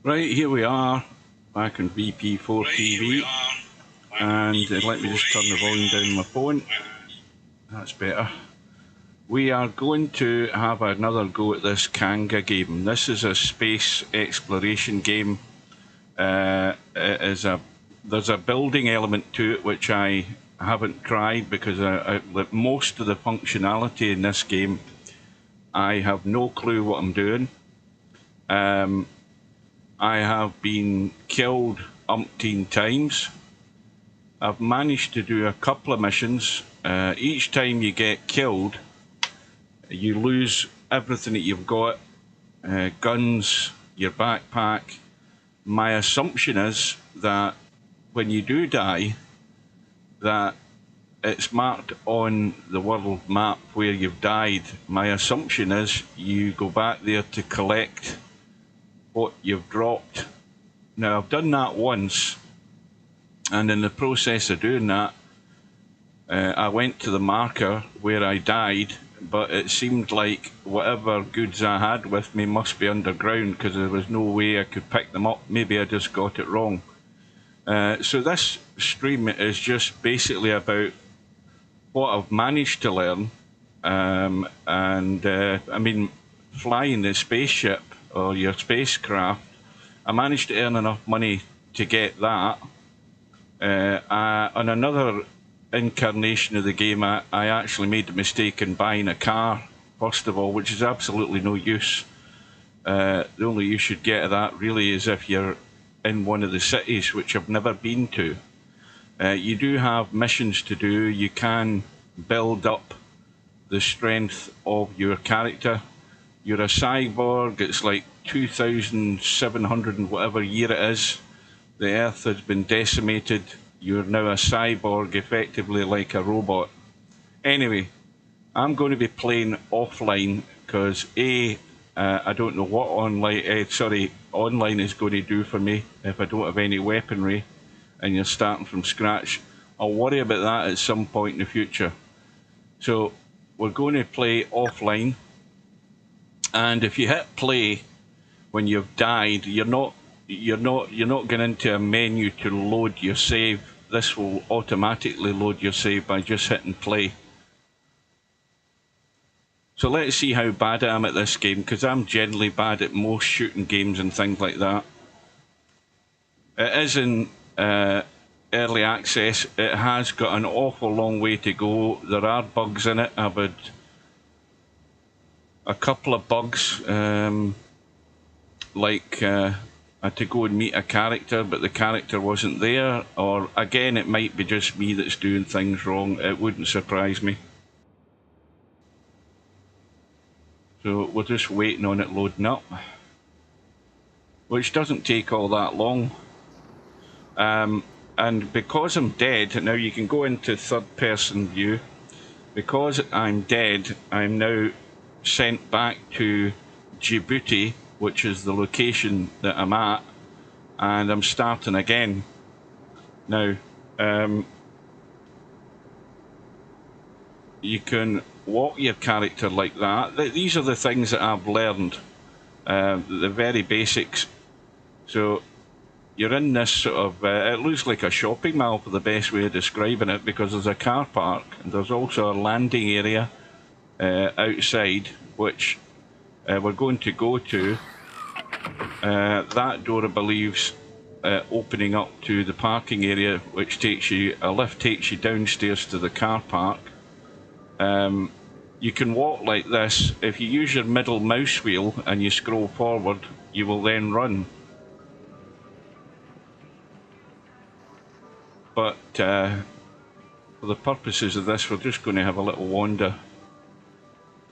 Right, here we are, back in VP4TV, and let me just turn the volume down on my phone. That's better. We are going to have another go at this KANGA game. This is a space exploration game. There's a building element to it which I haven't tried because most of the functionality in this game, I have no clue what I'm doing. I have been killed umpteen times. I've managed to do a couple of missions. Each time you get killed, you lose everything that you've got, guns, your backpack. My assumption is that when you do die, that it's marked on the world map where you've died. My assumption is you go back there to collect what you've dropped. Now, I've done that once, and in the process of doing that, I went to the marker where I died, but it seemed like whatever goods I had with me must be underground because there was no way I could pick them up. Maybe I just got it wrong. So this stream is just basically about what I've managed to learn, I mean, flying the spaceship or your spacecraft. I managed to earn enough money to get that. On another incarnation of the game, I actually made the mistake in buying a car, first of all, which is absolutely no use. The only use you'd get of that really is if you're in one of the cities, which I've never been to. You do have missions to do. You can build up the strength of your character. You're a cyborg. It's like 2,700 and whatever year it is. The Earth has been decimated. You're now a cyborg, effectively like a robot. Anyway, I'm going to be playing offline because I don't know what online is going to do for me if I don't have any weaponry and you're starting from scratch. I'll worry about that at some point in the future. So we're going to play offline, and if you hit play when you've died, you're not going into a menu to load your save. This will automatically load your save by just hitting play. So let's see how bad I am at this game, because I'm generally bad at most shooting games and things like that. It is in early access. It has got an awful long way to go. There are bugs in it. I've had a couple of bugs, like I had to go and meet a character, but the character wasn't there. Or again, it might be just me that's doing things wrong. It wouldn't surprise me. So we're just waiting on it loading up, which doesn't take all that long. And because I'm dead, now you can go into third-person view. Because I'm dead, I'm now sent back to Djibouti, which is the location that I'm at, and I'm starting again. Now, you can walk your character like that. These are the things that I've learned, the very basics. So you're in this sort of, it looks like a shopping mall for the best way of describing it, because there's a car park and there's also a landing area outside, which we're going to go to. That door, I believe's opening up to the parking area, which takes you, a lift takes you downstairs to the car park. You can walk like this. If you use your middle mouse wheel and you scroll forward, you will then run. But for the purposes of this, we're just going to have a little wander.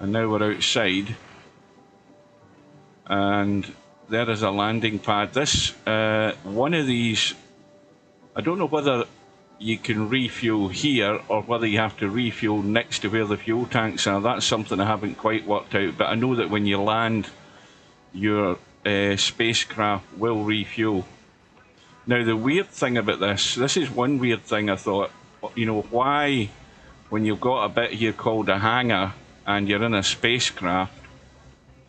And now we're outside, and there is a landing pad. This, one of these, I don't know whether you can refuel here or whether you have to refuel next to where the fuel tanks are. That's something I haven't quite worked out, but I know that when you land, your spacecraft will refuel. Now, the weird thing about this is one weird thing I thought, you know, why, when you've got a bit here called a hangar and you're in a spacecraft,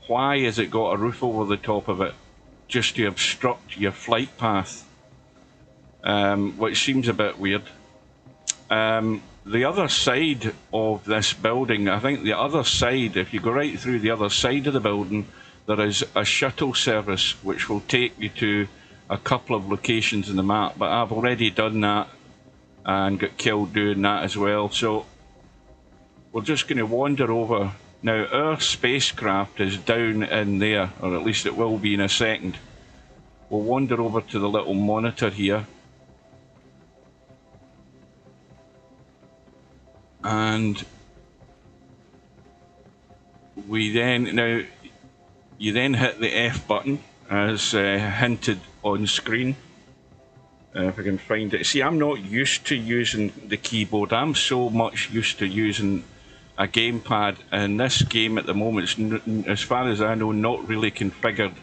why has it got a roof over the top of it? just to obstruct your flight path, which seems a bit weird. The other side of this building, I think the other side, if you go right through the other side of the building, there is a shuttle service which will take you to a couple of locations in the map, but I've already done that and got killed doing that as well. So we're just going to wander over. Now our spacecraft is down in there, or at least it will be in a second. We'll wander over to the little monitor here. And we then, now you then hit the F button as hinted on screen. If I can find it. See, I'm not used to using the keyboard. I'm so much used to using a gamepad, and this game at the moment is, as far as I know, not really configured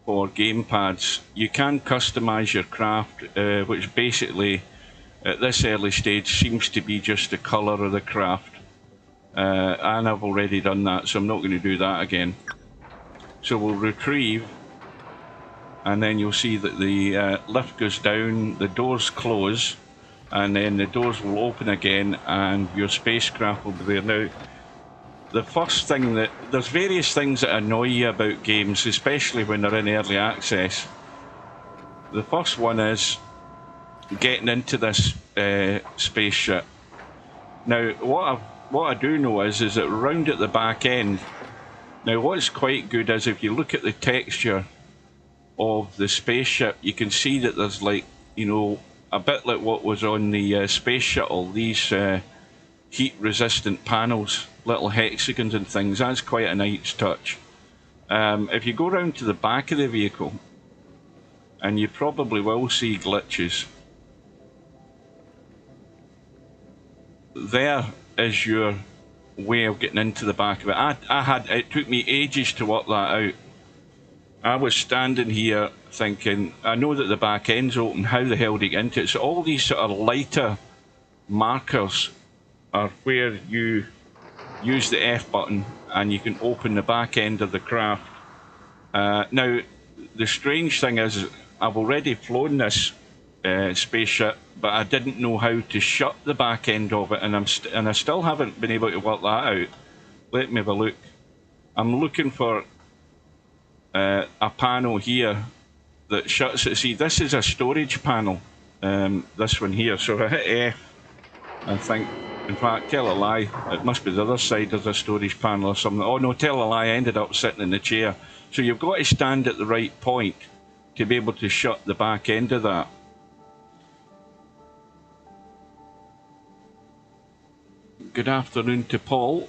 for gamepads. You can customize your craft, which basically at this early stage seems to be just the colour of the craft, and I've already done that, so I'm not going to do that again. So we'll retrieve, and then you'll see that the lift goes down, the doors close, and then the doors will open again and your spacecraft will be there. Now, the first thing that, there's various things that annoy you about games, especially when they're in early access. The first one is getting into this spaceship. Now, what I do know is that round at the back end, now what's quite good is if you look at the texture of the spaceship, you can see that there's, like, you know, a bit like what was on the space shuttle, these heat resistant panels, little hexagons and things. That's quite a nice touch. If you go round to the back of the vehicle, and you probably will see glitches, there is your way of getting into the back of it. It took me ages to work that out. I was standing here thinking, I know that the back end's open, how the hell do you get into it? So all these sort of lighter markers are where you use the F button and you can open the back end of the craft. Now, the strange thing is, I've already flown this spaceship, but I didn't know how to shut the back end of it, and I still haven't been able to work that out. Let me have a look. I'm looking for a panel here that shuts it. See, this is a storage panel, this one here. So if I hit F, I think, in fact, tell a lie, it must be the other side, there's a storage panel or something. Oh no, tell a lie, I ended up sitting in the chair. So you've got to stand at the right point to be able to shut the back end of that. Good afternoon to Paul.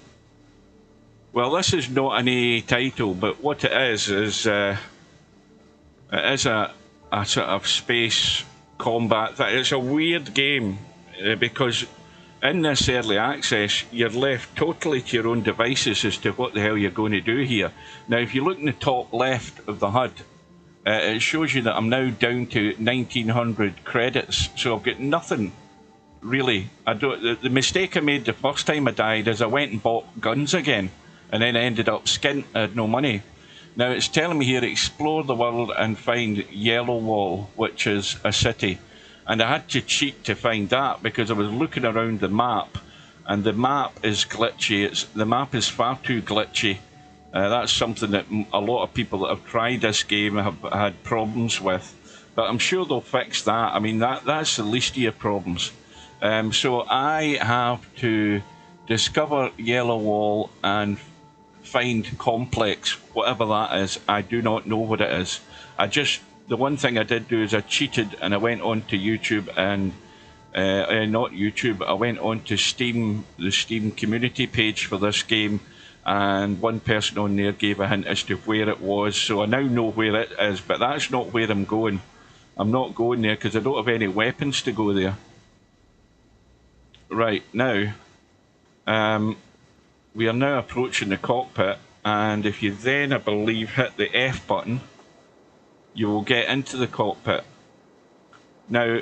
Well, this is not an AA title, but what it is it is a sort of space combat. It's a weird game because in this early access, you're left totally to your own devices as to what the hell you're going to do here. Now, if you look in the top left of the HUD, it shows you that I'm now down to 1900 credits, so I've got nothing. Really, the mistake I made the first time I died is I went and bought guns again, and then I ended up skint. I had no money. Now it's telling me here, explore the world and find Yellow Wall, which is a city. And I had to cheat to find that because I was looking around the map, and the map is glitchy. The map is far too glitchy. That's something that a lot of people that have tried this game have had problems with. But I'm sure they'll fix that. I mean, that's the least of your problems. So I have to discover Yellow Wall and find Complex, whatever that is. I do not know what it is. The one thing I did do is I cheated and I went on to YouTube and, not YouTube, I went on to Steam, the Steam community page for this game, and one person on there gave a hint as to where it was, so I now know where it is, but that's not where I'm going. I'm not going there because I don't have any weapons to go there. Right, now, we are now approaching the cockpit, and if you then, I believe, hit the F button, you will get into the cockpit. Now,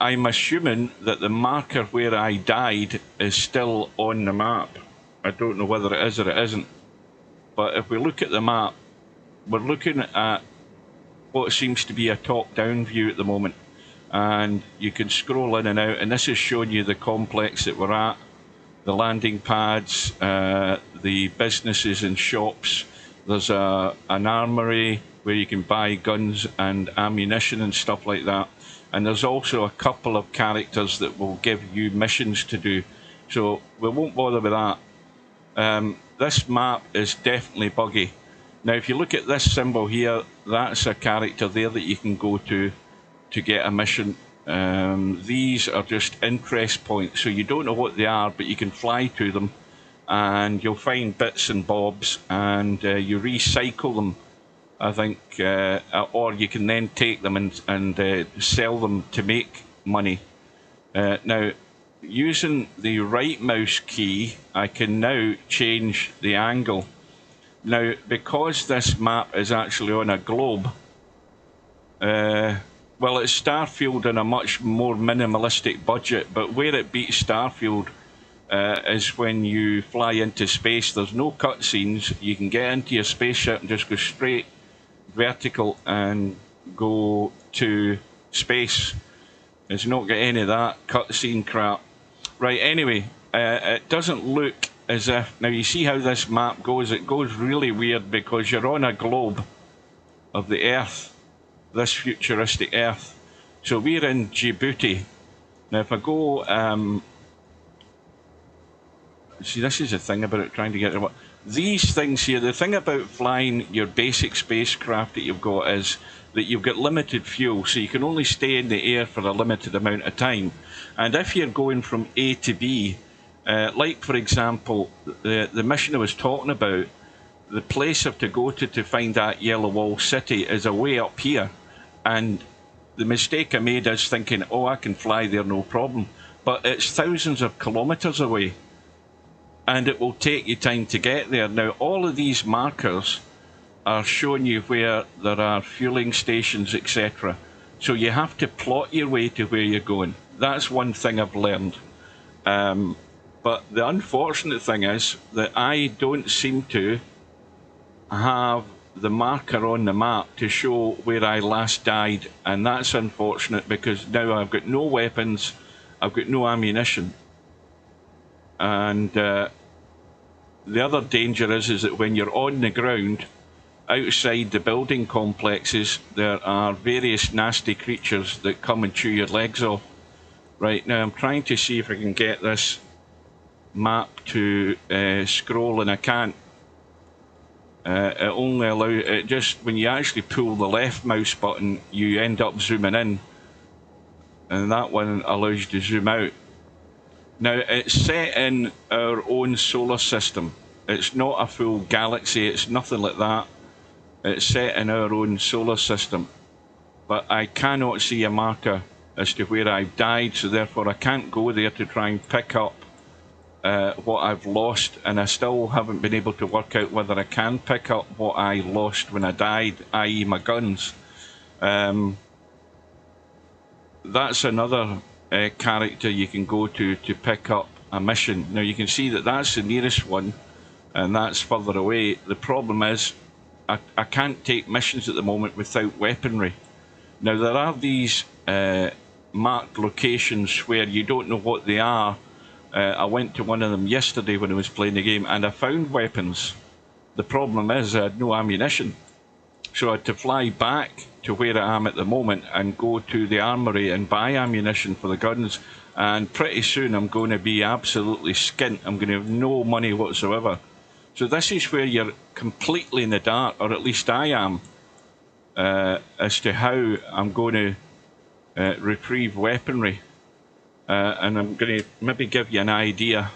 I'm assuming that the marker where I died is still on the map. I don't know whether it is or it isn't. But if we look at the map, we're looking at what seems to be a top-down view at the moment. And you can scroll in and out, and this is showing you the complex that we're at, the landing pads, the businesses and shops. There's an armory where you can buy guns and ammunition and stuff like that. And there's also a couple of characters that will give you missions to do. So we won't bother with that. This map is definitely buggy. Now, if you look at this symbol here, that's a character there that you can go to get a mission. These are just interest points, so you don't know what they are, but you can fly to them and you'll find bits and bobs, and you recycle them, I think, or you can then take them and sell them to make money. Now, using the right mouse key, I can now change the angle. Now, because this map is actually on a globe, well, it's Starfield on a much more minimalistic budget, but where it beats Starfield is when you fly into space. There's no cutscenes. You can get into your spaceship and just go straight vertical and go to space. It's not got any of that cutscene crap. Right, anyway, it doesn't look as if... Now, you see how this map goes? It goes really weird because you're on a globe of the Earth, this futuristic Earth. So we're in Djibouti. Now, if I go... see, this is the thing about it, trying to get... These things here, the thing about flying your basic spacecraft that you've got is that you've got limited fuel, so you can only stay in the air for a limited amount of time. And if you're going from A to B, like, for example, the mission I was talking about, the place I have to go to find that Yellow Wall City is way up here. And the mistake I made is thinking, oh, I can fly there, no problem. But it's thousands of kilometres away, and it will take you time to get there. Now, all of these markers are showing you where there are fueling stations, etc. So you have to plot your way to where you're going. That's one thing I've learned. But the unfortunate thing is that I don't seem to have the marker on the map to show where I last died, and that's unfortunate because now I've got no weapons, I've got no ammunition. And the other danger is that when you're on the ground, outside the building complexes, there are various nasty creatures that come and chew your legs off. Right, now I'm trying to see if I can get this map to scroll, and I can't. It only allows it just when you actually pull the left mouse button, you end up zooming in, and that one allows you to zoom out. Now, it's set in our own solar system. It's not a full galaxy, it's nothing like that. It's set in our own solar system. But I cannot see a marker as to where I've died, so therefore I can't go there to try and pick up what I've lost, and I still haven't been able to work out whether I can pick up what I lost when I died, i.e. my guns. That's another character you can go to pick up a mission. Now you can see that that's the nearest one, and that's further away. The problem is I can't take missions at the moment without weaponry. Now there are these marked locations where you don't know what they are. I went to one of them yesterday when I was playing the game, and I found weapons. The problem is I had no ammunition, so I had to fly back to where I am at the moment and go to the armory and buy ammunition for the guns, and pretty soon I'm going to be absolutely skint. I'm going to have no money whatsoever. So this is where you're completely in the dark, or at least I am, as to how I'm going to retrieve weaponry. And I'm going to maybe give you an idea.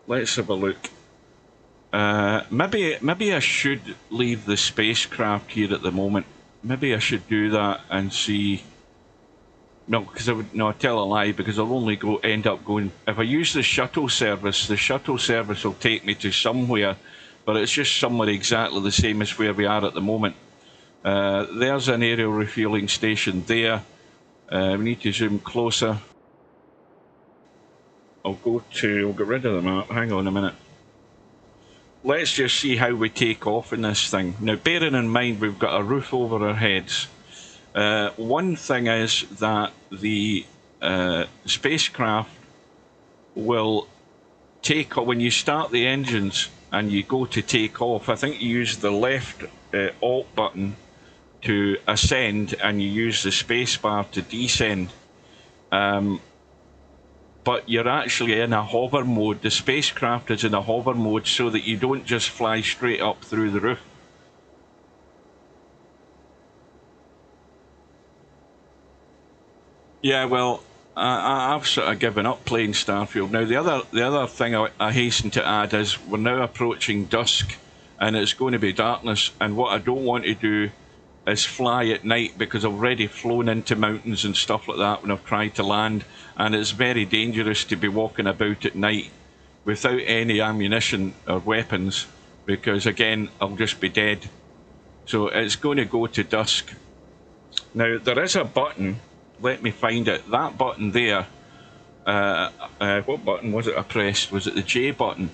Let's have a look. Maybe I should leave the spacecraft here at the moment. Maybe I should do that and see. No, because I tell a lie, because I'll only end up going. If I use the shuttle service will take me to somewhere, but it's just somewhere exactly the same as where we are at the moment. There's an aerial refueling station there. We need to zoom closer. I'll get rid of the map. Hang on a minute. let's just see how we take off in this thing. Now, bearing in mind we've got a roof over our heads, one thing is that the spacecraft will take off. When you start the engines and you go to take off, I think you use the left Alt button to ascend and you use the space bar to descend. But you're actually in a hover mode. The spacecraft is in a hover mode so that you don't just fly straight up through the roof. Yeah, well, I've sort of given up playing Starfield. Now, the other thing I hasten to add is we're now approaching dusk, and it's going to be darkness. And what I don't want to do is fly at night, because I've already flown into mountains and stuff like that when I've tried to land, and it's very dangerous to be walking about at night without any ammunition or weapons, because again, I'll just be dead. So it's going to go to dusk. Now, there is a button. Let me find it. That button there, what button was it I pressed? Was it the J button?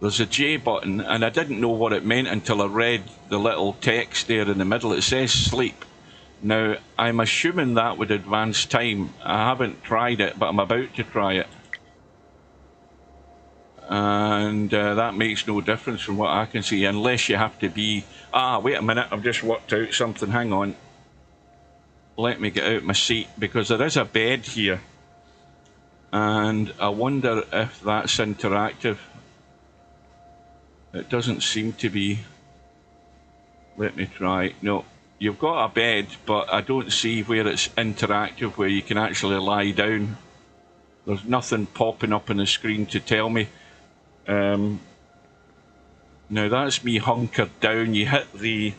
There's a J button, and I didn't know what it meant until I read the little text there in the middle. It says sleep. Now, I'm assuming that would advance time. I haven't tried it, but I'm about to try it. And that makes no difference from what I can see, unless you have to be... Ah, wait a minute, I've just worked out something. Hang on. Let me get out my seat, because there is a bed here. And I wonder if that's interactive. It doesn't seem to be. Let me try. No, you've got a bed, but I don't see where it's interactive, where you can actually lie down. There's nothing popping up on the screen to tell me. Now that's me hunkered down. You hit the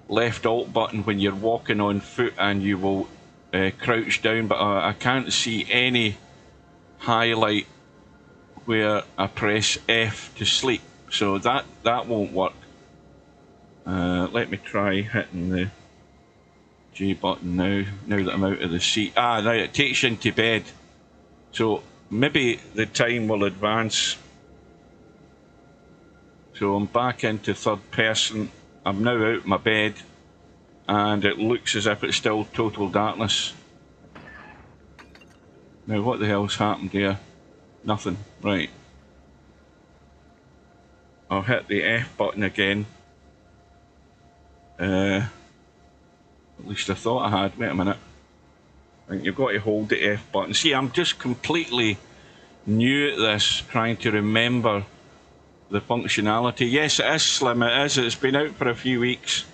left Alt button when you're walking on foot and you will crouch down, but I can't see any highlight where I press F to sleep. So that won't work. Let me try hitting the J button now that I'm out of the seat. Ah, now it takes you into bed. So maybe the time will advance. So I'm back into third person. I'm now out of my bed, and it looks as if it's still total darkness. Now what the hell's happened here? Nothing. Right. I'll hit the F button again. At least I thought I had. Wait a minute. I think you've got to hold the F button. See, I'm just completely new at this, trying to remember the functionality. Yes, it is slim. It is. It's been out for a few weeks,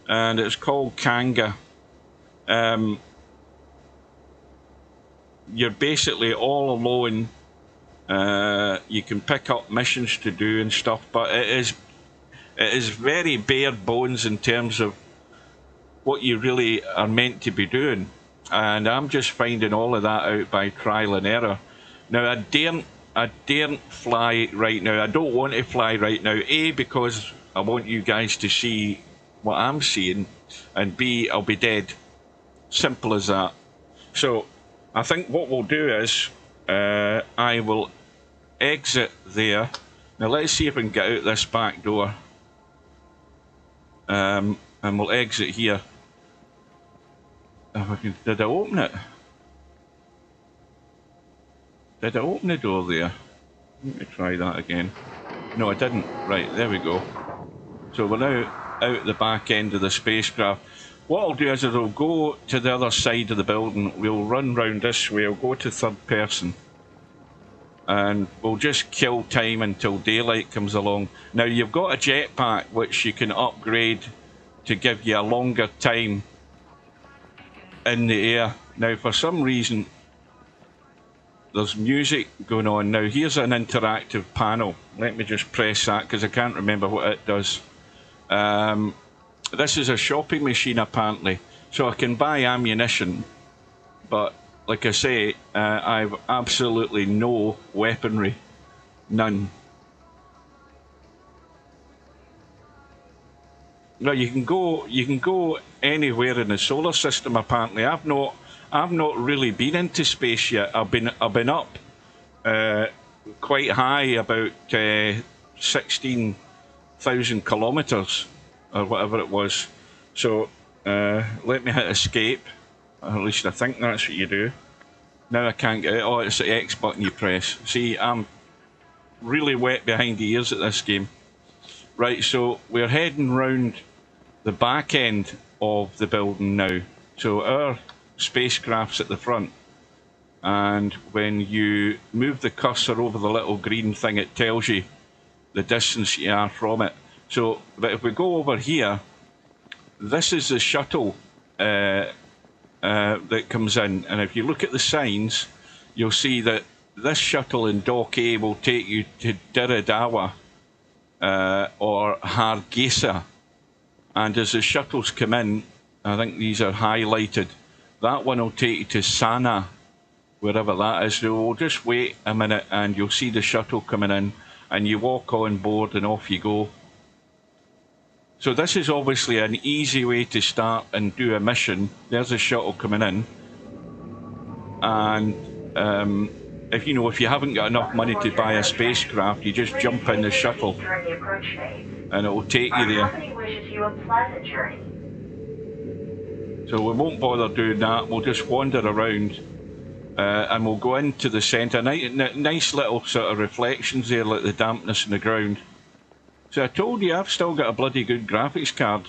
and it's called QANGA. You're basically all alone. You can pick up missions to do and stuff, but it is very bare bones in terms of what you really are meant to be doing, and I'm just finding all of that out by trial and error. Now, I daren't fly right now. I don't want to fly right now. A, because I want you guys to see what I'm seeing, and B, I'll be dead. Simple as that. So I think what we'll do is I will exit there. Now let's see if we can get out this back door. And we'll exit here. If I can, did I open it? Did I open the door there? Let me try that again. No, I didn't. Right, there we go. So we're now out the back end of the spacecraft. What I'll do is I'll go to the other side of the building. We'll run round this way. I'll go to third person. And we'll just kill time until daylight comes along. Now, you've got a jetpack which you can upgrade to give you a longer time in the air. Now, for some reason, there's music going on. Now, here's an interactive panel. Let me just press that because I can't remember what it does. This is a shopping machine, apparently. So I can buy ammunition, but like I say, I've absolutely no weaponry. None. No, you can go anywhere in the solar system, apparently. I've not really been into space yet. I've been up quite high, about 16 1,000 kilometers or whatever it was. So let me hit escape, or at least I think that's what you do. Now I can't get it. Oh, it's the X button you press. See, I'm really wet behind the ears at this game. Right, so we're heading round the back end of the building now. So our spacecraft's at the front, and when you move the cursor over the little green thing, it tells you the distance you are from it. So, but if we go over here, this is the shuttle that comes in, and if you look at the signs, you'll see that this shuttle in Dock A will take you to Diridawa or Hargeisa, and as the shuttles come in, I think these are highlighted, that one will take you to Sana, wherever that is. So we'll just wait a minute and you'll see the shuttle coming in, and you walk on board and off you go. So this is obviously an easy way to start and do a mission. There's a shuttle coming in, and if you haven't got enough money to buy a spacecraft, you just jump in the shuttle and it will take you there. So we won't bother doing that, we'll just wander around and we'll go into the centre. Nice little sort of reflections there, like the dampness in the ground. So I told you, I've still got a bloody good graphics card.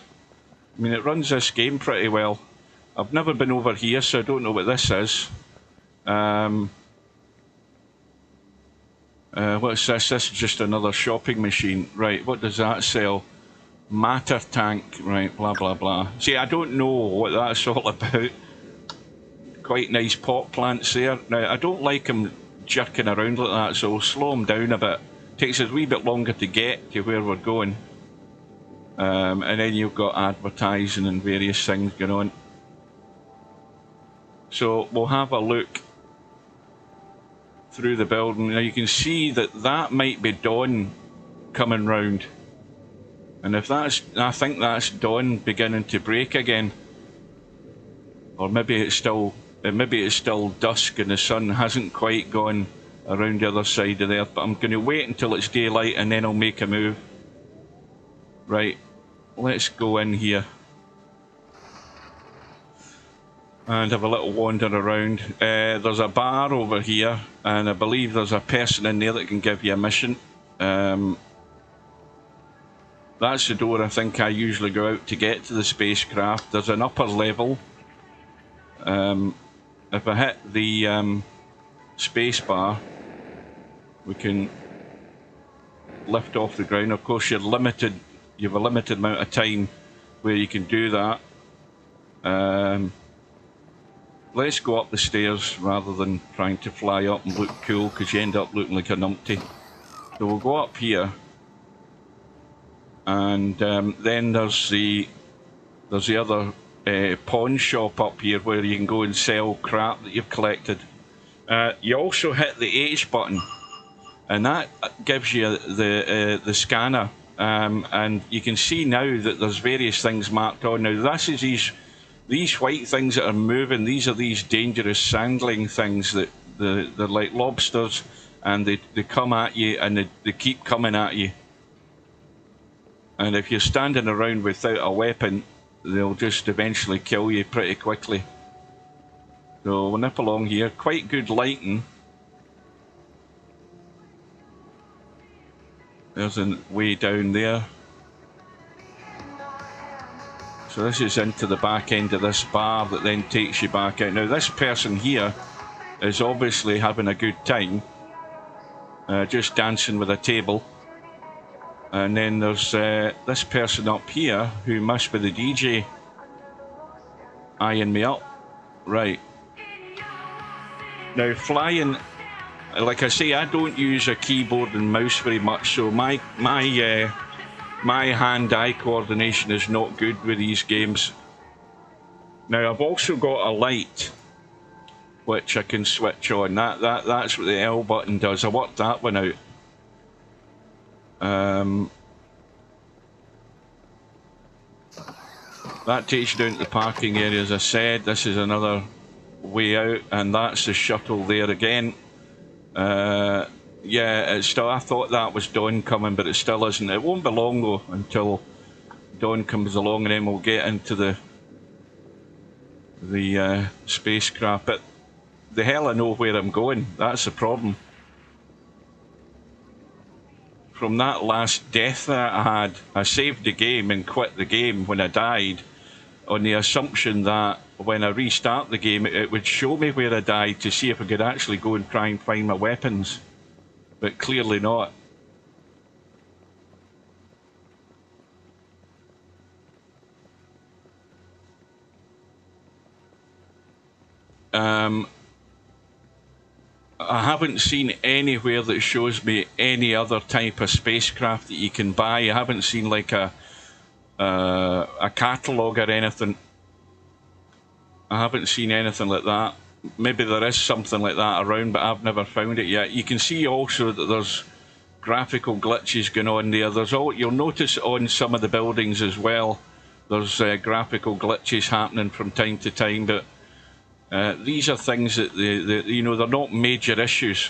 I mean, it runs this game pretty well. I've never been over here, so I don't know what this is. What's this? This is just another shopping machine. Right, what does that sell? Matter tank, right, blah, blah, blah. See, I don't know what that's all about. Quite nice pot plants there. Now, I don't like them jerking around like that, so we'll slow them down a bit. Takes us a wee bit longer to get to where we're going. And then you've got advertising and various things going on. So we'll have a look through the building. Now you can see that might be dawn coming round. And if that's, I think that's dawn beginning to break again. Or maybe it's still dusk and the sun hasn't quite gone around the other side of there, but I'm going to wait until it's daylight and then I'll make a move. Right, let's go in here and have a little wander around. There's a bar over here, and I believe there's a person in there that can give you a mission. That's the door I think I usually go out to get to the spacecraft. There's an upper level. If I hit the space bar, we can lift off the ground. Of course, you're limited. You have a limited amount of time where you can do that. Let's go up the stairs rather than trying to fly up and look cool, because you end up looking like a numpty. So we'll go up here, and then there's the other pawn shop up here where you can go and sell crap that you've collected. You also hit the H button, and that gives you the scanner, and you can see now that there's various things marked on. Now this is these white things that are moving. These are these dangerous sandling things that they're like lobsters, and they come at you, and they keep coming at you. And if you're standing around without a weapon, they'll just eventually kill you pretty quickly. So we'll nip along here. Quite good lighting. There's a way down there. So this is into the back end of this bar that then takes you back out. Now this person here is obviously having a good time, just dancing with a table. And then there's this person up here who must be the DJ, eyeing me up. Right. Now flying, like I say, I don't use a keyboard and mouse very much, so my hand-eye coordination is not good with these games. Now I've also got a light which I can switch on. That's what the L button does. I worked that one out. That takes you down to the parking area, as I said. This is another way out, and that's the shuttle there again. Yeah, it's still. I thought that was dawn coming, but it still isn't. It won't be long though until dawn comes along, and then we'll get into the spacecraft. But the hell I know where I'm going. That's the problem. From that last death that I had, I saved the game and quit the game when I died, on the assumption that when I restart the game, it would show me where I died to see if I could actually go and try and find my weapons. But clearly not. I haven't seen anywhere that shows me any other type of spacecraft that you can buy. I haven't seen like a catalogue or anything. I haven't seen anything like that. Maybe there is something like that around, but I've never found it yet. You can see also that there's graphical glitches going on there. You'll notice on some of the buildings as well, there's graphical glitches happening from time to time, but these are things that you know, they're not major issues.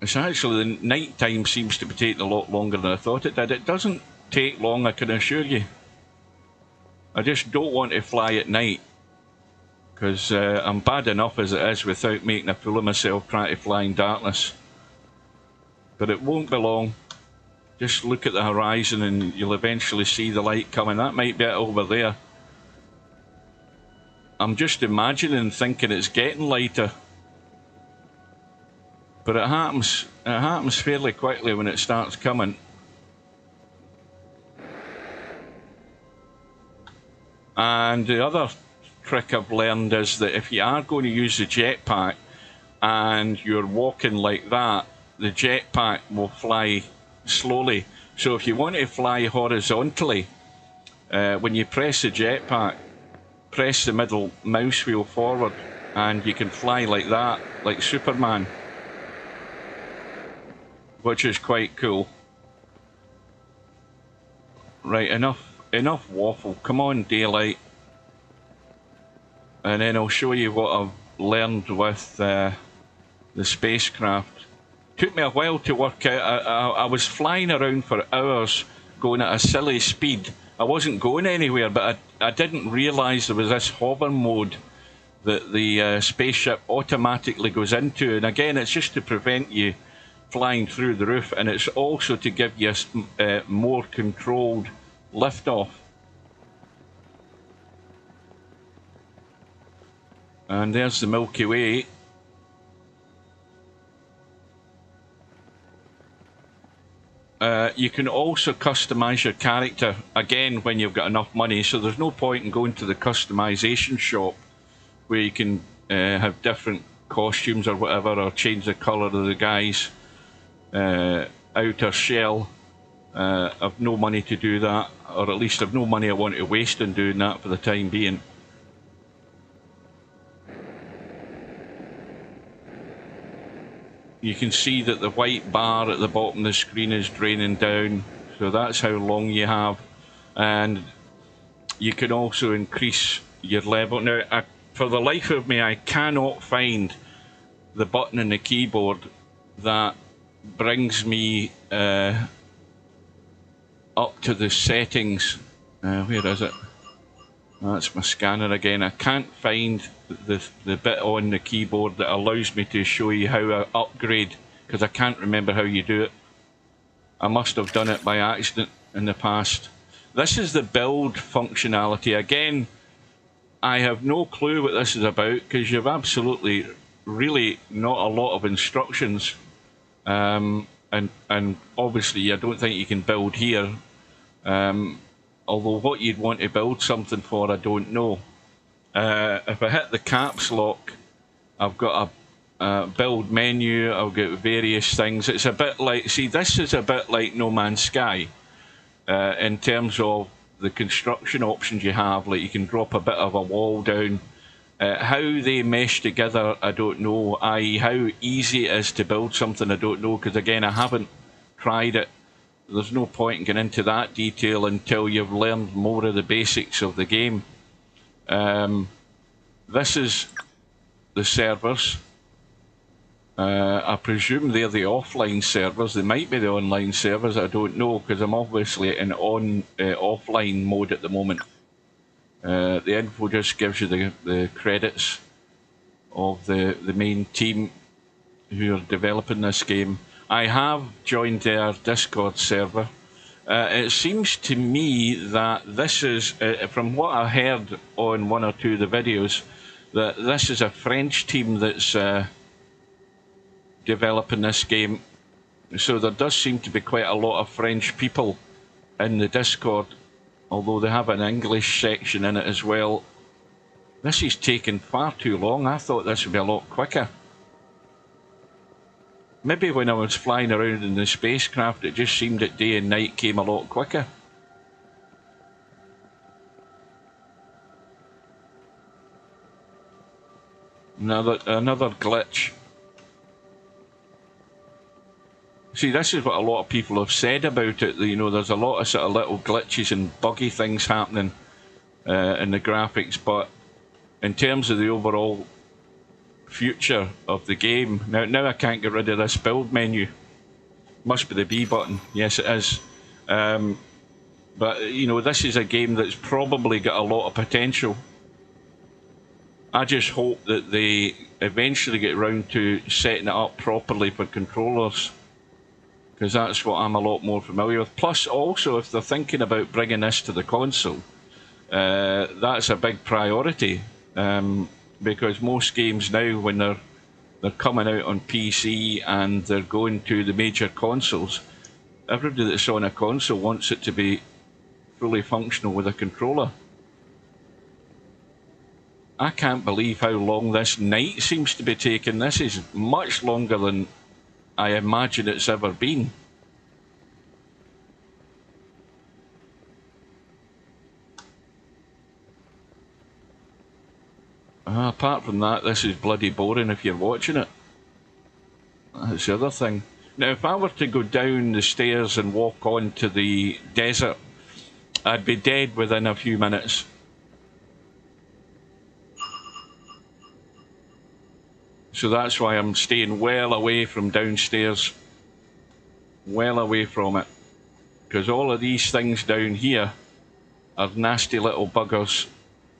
It's actually, the night time seems to be taking a lot longer than I thought it did. It doesn't take long, I can assure you. I just don't want to fly at night, because I'm bad enough as it is without making a fool of myself trying to fly in darkness. But it won't be long. Just look at the horizon and you'll eventually see the light coming. That might be it over there. I'm just imagining, thinking it's getting lighter. But it happens fairly quickly when it starts coming. And the other trick I've learned is that if you are going to use the jetpack and you're walking like that, the jetpack will fly slowly. So if you want to fly horizontally, when you press the jetpack, press the middle mouse wheel forward and you can fly like that, like Superman, which is quite cool. Right, enough waffle. Come on, daylight. And then I'll show you what I've learned with the spacecraft. Took me a while to work out. I was flying around for hours going at a silly speed. I wasn't going anywhere, but I didn't realise there was this hover mode that the spaceship automatically goes into. And again, it's just to prevent you flying through the roof, and it's also to give you a more controlled liftoff. And there's the Milky Way. You can also customize your character, again, when you've got enough money, so there's no point in going to the customization shop where you can have different costumes or whatever, or change the colour of the guy's outer shell. I've no money to do that, or at least I've no money I want to waste on doing that for the time being. You can see that the white bar at the bottom of the screen is draining down, so that's how long you have. And you can also increase your level. Now, for the life of me, I cannot find the button in the keyboard that brings me up to the settings. Where is it? That's my scanner again. I can't find the bit on the keyboard that allows me to show you how I upgrade, because I can't remember how you do it. I must have done it by accident in the past. This is the build functionality. Again, I have no clue what this is about, because you've absolutely really not a lot of instructions. And obviously I don't think you can build here. Although what you'd want to build something for, I don't know. If I hit the caps lock, I've got a build menu, I've got various things. It's a bit like, see, this is a bit like No Man's Sky in terms of the construction options you have. Like, you can drop a bit of a wall down. How they mesh together, I don't know. I.e., how easy it is to build something, I don't know, because again, I haven't tried it. There's no point in getting into that detail until you've learned more of the basics of the game. This is the servers. I presume they're the offline servers. They might be the online servers. I don't know, because I'm obviously in offline mode at the moment. The info just gives you the credits of the main team who are developing this game. I have joined their Discord server. It seems to me that this is, from what I heard on one or two of the videos, that this is a French team that's developing this game. So there does seem to be quite a lot of French people in the Discord, although they have an English section in it as well. This is taking far too long. I thought this would be a lot quicker. Maybe when I was flying around in the spacecraft, it just seemed that day and night came a lot quicker. Another glitch. See, this is what a lot of people have said about it. You know, there's a lot of sort of little glitches and buggy things happening in the graphics, but in terms of the overall future of the game, now I can't get rid of this build menu. Must be the B button. Yes, it is. But you know, this is a game that's probably got a lot of potential. I just hope that they eventually get around to setting it up properly for controllers, because that's what I'm a lot more familiar with. Plus, also, if they're thinking about bringing this to the console, that's a big priority. Because most games now, when they're coming out on PC and they're going to the major consoles, everybody that's on a console wants it to be fully functional with a controller. I can't believe how long this night seems to be taking. This is much longer than I imagine it's ever been. Apart from that, this is bloody boring if you're watching it. That's the other thing. Now, if I were to go down the stairs and walk onto the desert, I'd be dead within a few minutes. So that's why I'm staying well away from downstairs. Well away from it. Because all of these things down here are nasty little buggers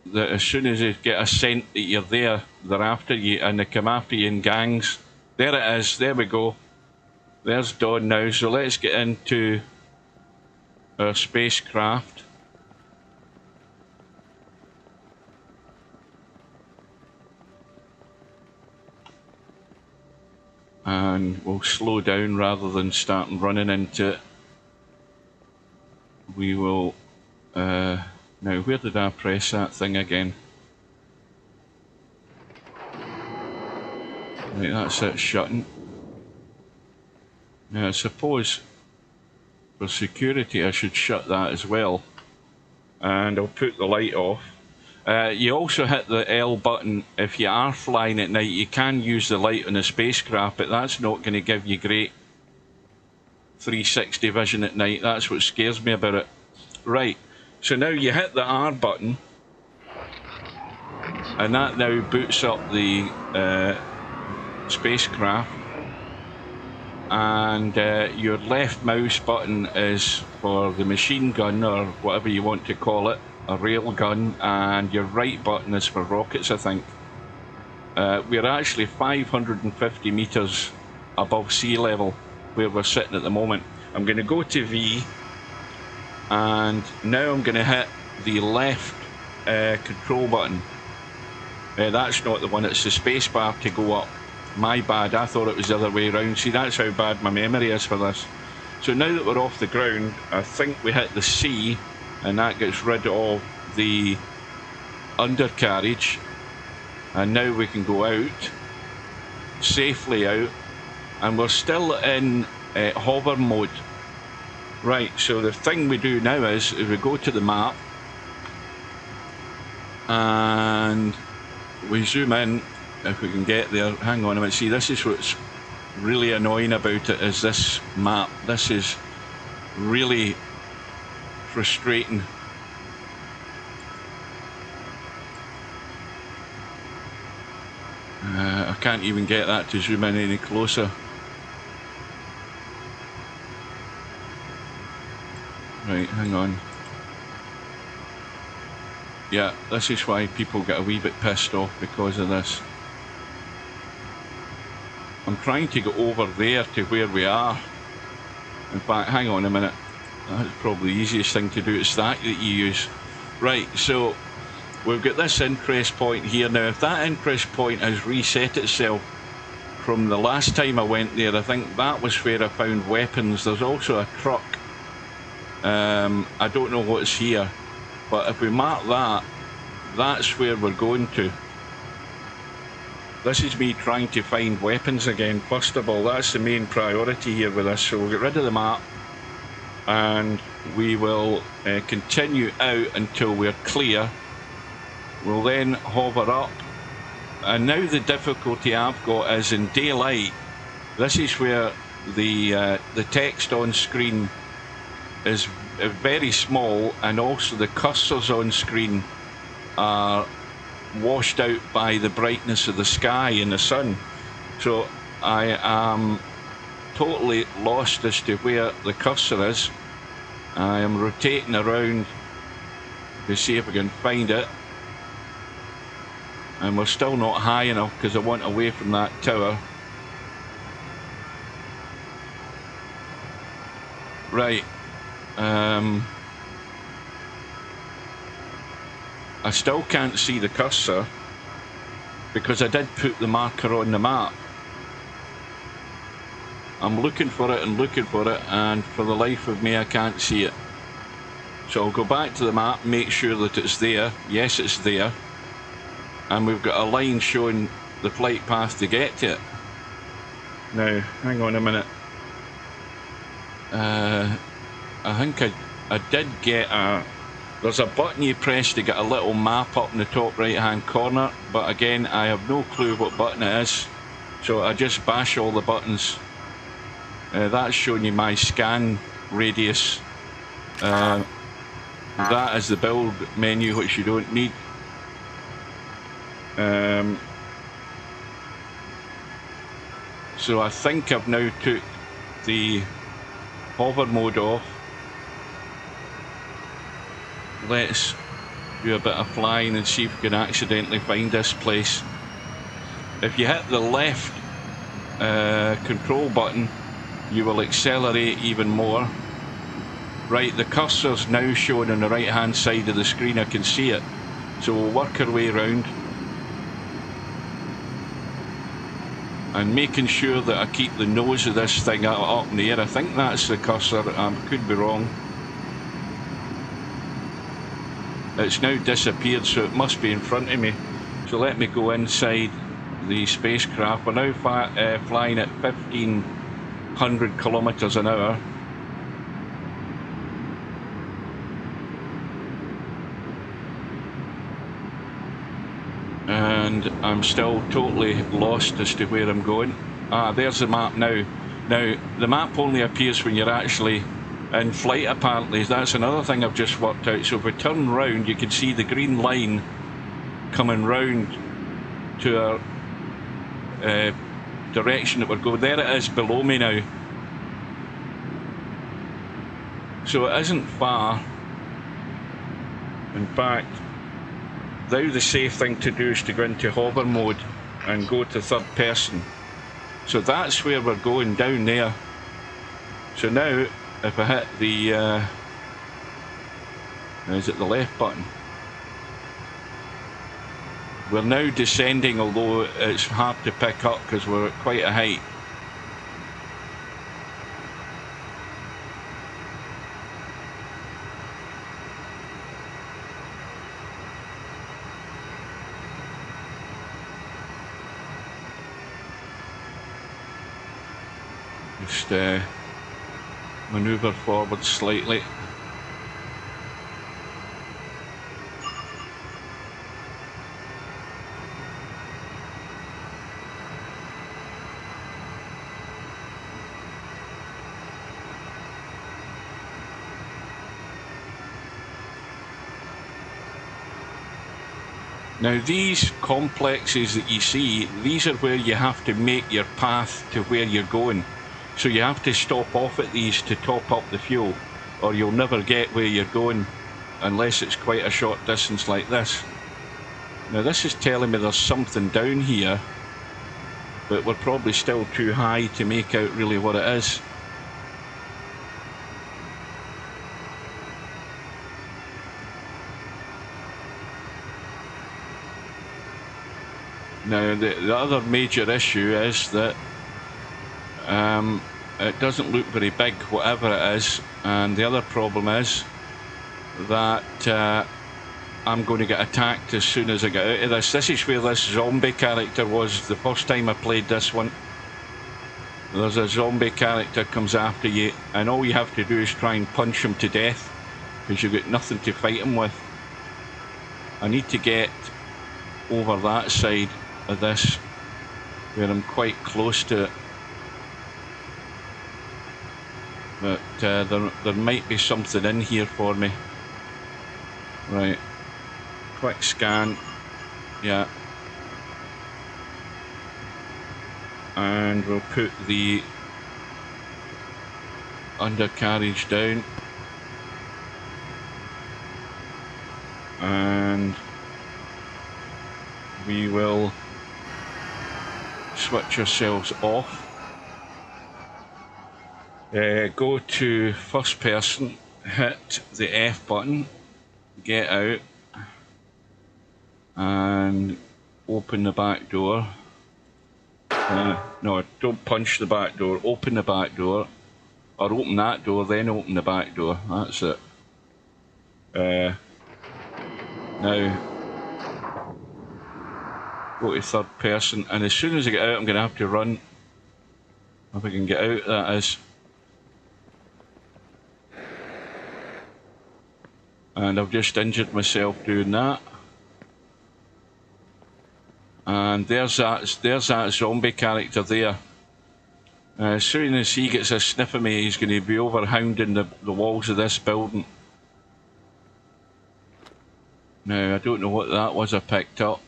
that as soon as they get a scent that you're there, they're after you, and they come after you in gangs. There it is, there we go. There's dawn now, so let's get into our spacecraft. And we'll slow down rather than start running into it. We will, now where did I press that thing again? Right, that's it shutting. Now I suppose for security I should shut that as well. And I'll put the light off. You also hit the L button if you are flying at night. You can use the light on the spacecraft, but that's not going to give you great 360 vision at night. That's what scares me about it. Right, so now you hit the R button, and that now boots up the spacecraft, and your left mouse button is for the machine gun, or whatever you want to call it, a rail gun, and your right button is for rockets, I think. We're actually 550 meters above sea level where we're sitting at the moment. I'm going to go to V, and now I'm going to hit the left control button. That's not the one, it's the spacebar to go up. My bad, I thought it was the other way around. See, that's how bad my memory is for this. So now that we're off the ground, I think we hit the C, and that gets rid of the undercarriage. And now we can go out, safely out, and we're still in hover mode. Right, so the thing we do now is we go to the map, and we zoom in, if we can get there. Hang on a minute, see, this is what's really annoying about it, is this map. This is really frustrating. I can't even get that to zoom in any closer. Right, hang on. Yeah, this is why people get a wee bit pissed off because of this. I'm trying to go over there to where we are. In fact, hang on a minute. That's probably the easiest thing to do. It's that you use. Right, so we've got this interest point here. Now, if that interest point has reset itself from the last time I went there, I think that was where I found weapons. There's also a truck. I don't know what's here, but if we mark that, that's where we're going to. This is me trying to find weapons again. First of all, that's the main priority here with this. So we'll get rid of the map and we will continue out until we're clear. We'll then hover up, and now the difficulty I've got is in daylight. This is where the text on screen is very small, and also the cursors on screen are washed out by the brightness of the sky and the sun. So I am totally lost as to where the cursor is. I am rotating around to see if I can find it, and we're still not high enough because I want away from that tower. Right. I still can't see the cursor because I did put the marker on the map. I'm looking for it and looking for it, and for the life of me I can't see it. So I'll go back to the map, make sure that it's there. Yes, it's there. And we've got a line showing the flight path to get to it. Now, hang on a minute. I think I did get a... There's a button you press to get a little map up in the top right hand corner, but again I have no clue what button it is, so I just bash all the buttons. That's showing you my scan radius. That is the build menu, which you don't need. So I think I've now took the hover mode off. Let's do a bit of flying and see if we can accidentally find this place. If you hit the left control button, you will accelerate even more. Right, the cursor's now showing on the right hand side of the screen. I can see it. So we'll work our way around. And making sure that I keep the nose of this thing up in the air. I think that's the cursor. I could be wrong. It's now disappeared, so it must be in front of me. So let me go inside the spacecraft. We're now flying at 1,500 kilometers an hour. And I'm still totally lost as to where I'm going. Ah, there's the map now. Now, the map only appears when you're actually in flight, apparently. That's another thing I've just worked out. So if we turn round, you can see the green line coming round to our direction that we're going. There it is below me now. So it isn't far. In fact, now the safe thing to do is to go into hover mode and go to third person. So that's where we're going, down there. So now, if I hit the, is it the left button? We're now descending, although it's hard to pick up because we're at quite a height. Just manoeuvre forward slightly. Now these complexes that you see, these are where you have to make your path to where you're going. So you have to stop off at these to top up the fuel, or you'll never get where you're going unless it's quite a short distance like this. Now this is telling me there's something down here, but we're probably still too high to make out really what it is. Now the other major issue is that it doesn't look very big, whatever it is, and the other problem is that I'm going to get attacked as soon as I get out of this. This is where this zombie character was the first time I played this one. There's a zombie character comes after you, and all you have to do is try and punch him to death because you've got nothing to fight him with. I need to get over that side of this where I'm quite close to it, but there might be something in here for me. Right, quick scan, yeah, and we'll put the undercarriage down, and we will switch ourselves off. Go to first person, hit the F button, get out, and open the back door. No, don't punch the back door, open the back door, or open that door, then open the back door. That's it. Now, go to third person, and as soon as I get out, I'm going to have to run. If I can get out, that is. And I've just injured myself doing that. And there's that zombie character there. As soon as he gets a sniff of me, he's going to be over hounding the walls of this building. Now, I don't know what that was I picked up.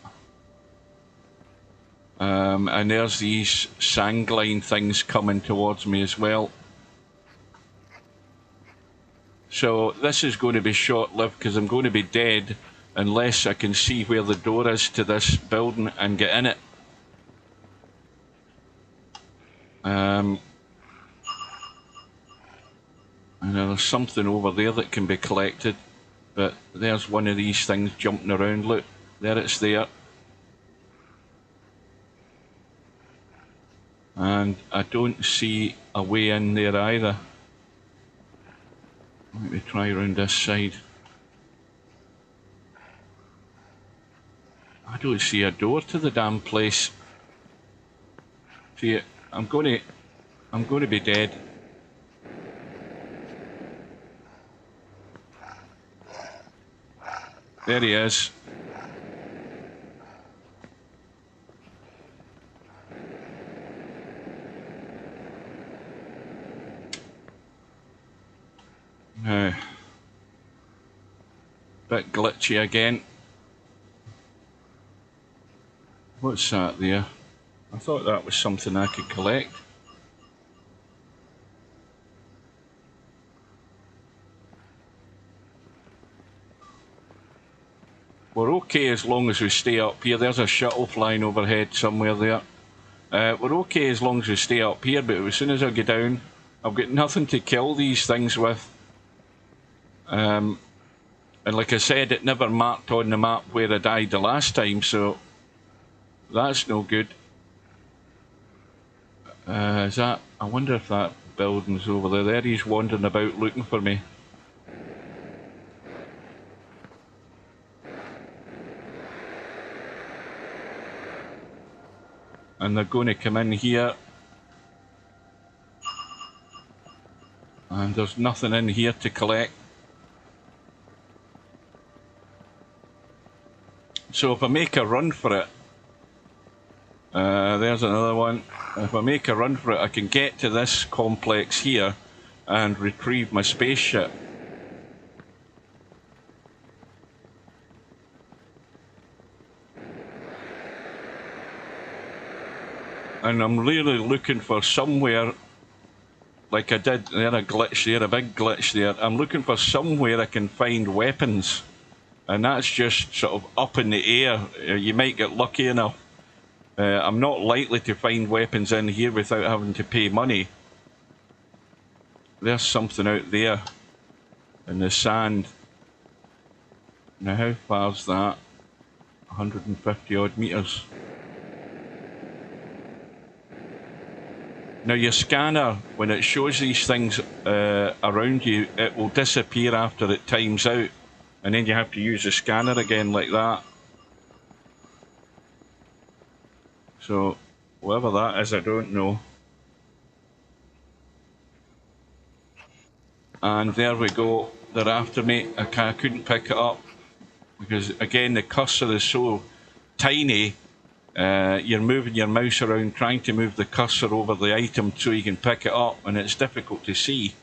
And there's these sangline things coming towards me as well. So this is going to be short-lived because I'm going to be dead unless I can see where the door is to this building and get in it. And there's something over there that can be collected, but there's one of these things jumping around. Look, there it's there. And I don't see a way in there either. Let me try around this side. I don't see a door to the damn place. See, I'm going to be dead. There he is. Now, bit glitchy again. What's that there? I thought that was something I could collect. We're okay as long as we stay up here. There's a shuttle flying overhead somewhere there. We're okay as long as we stay up here, but as soon as I get down, I've got nothing to kill these things with. And like I said, it never marked on the map where I died the last time, so that's no good. Is that? I wonder if that building's over there. There he's wandering about looking for me. And they're going to come in here. And there's nothing in here to collect. So if I make a run for it, there's another one. If I make a run for it, I can get to this complex here and retrieve my spaceship. And I'm really looking for somewhere, like I did, there a glitch there, a big glitch there. I'm looking for somewhere I can find weapons. And that's just sort of up in the air. You might get lucky enough. I'm not likely to find weapons in here without having to pay money. There's something out there in the sand. Now how far's that? 150 odd meters. Now your scanner, when it shows these things around you, it will disappear after it times out. And then you have to use the scanner again like that. So, whatever that is, I don't know. And there we go. They're after me. I couldn't pick it up. Because, again, the cursor is so tiny. You're moving your mouse around, trying to move the cursor over the item so you can pick it up. And it's difficult to see.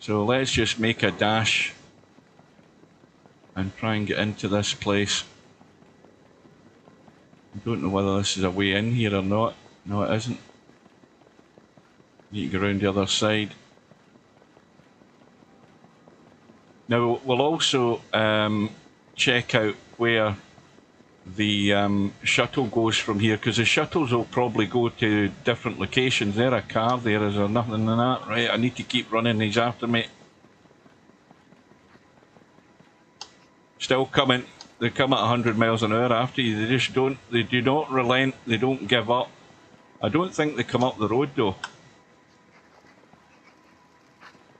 So let's just make a dash and try and get into this place. I don't know whether this is a way in here or not. No, it isn't. Need to go around the other side. Now we'll also check out where the shuttle goes from here, because the shuttles will probably go to different locations. There a car there, is there nothing in that? Right, I need to keep running, he's after me. Still coming. They come at 100 miles an hour after you. They just don't, they do not relent, they don't give up. I don't think they come up the road though.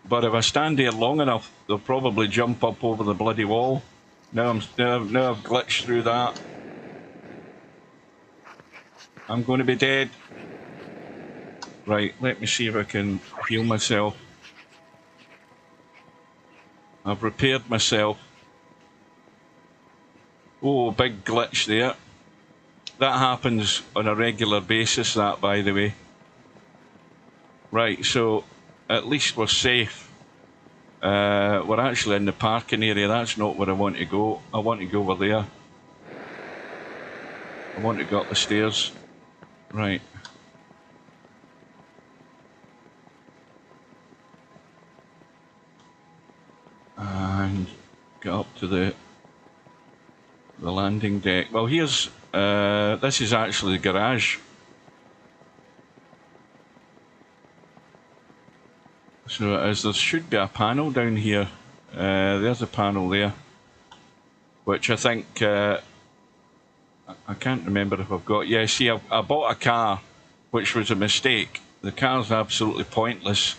But if I stand here long enough, they'll probably jump up over the bloody wall. Now I've glitched through that. I'm going to be dead. Right, let me see if I can heal myself. I've repaired myself. Oh, big glitch there. That happens on a regular basis, that, by the way. Right, so at least we're safe. We're actually in the parking area. That's not where I want to go. I want to go over there. I want to go up the stairs. Right. And get up to the landing deck. Well, here's this is actually the garage. So it is. There should be a panel down here. There's a panel there, which I think I can't remember if I've got. Yeah, see, I bought a car, which was a mistake. The car's absolutely pointless.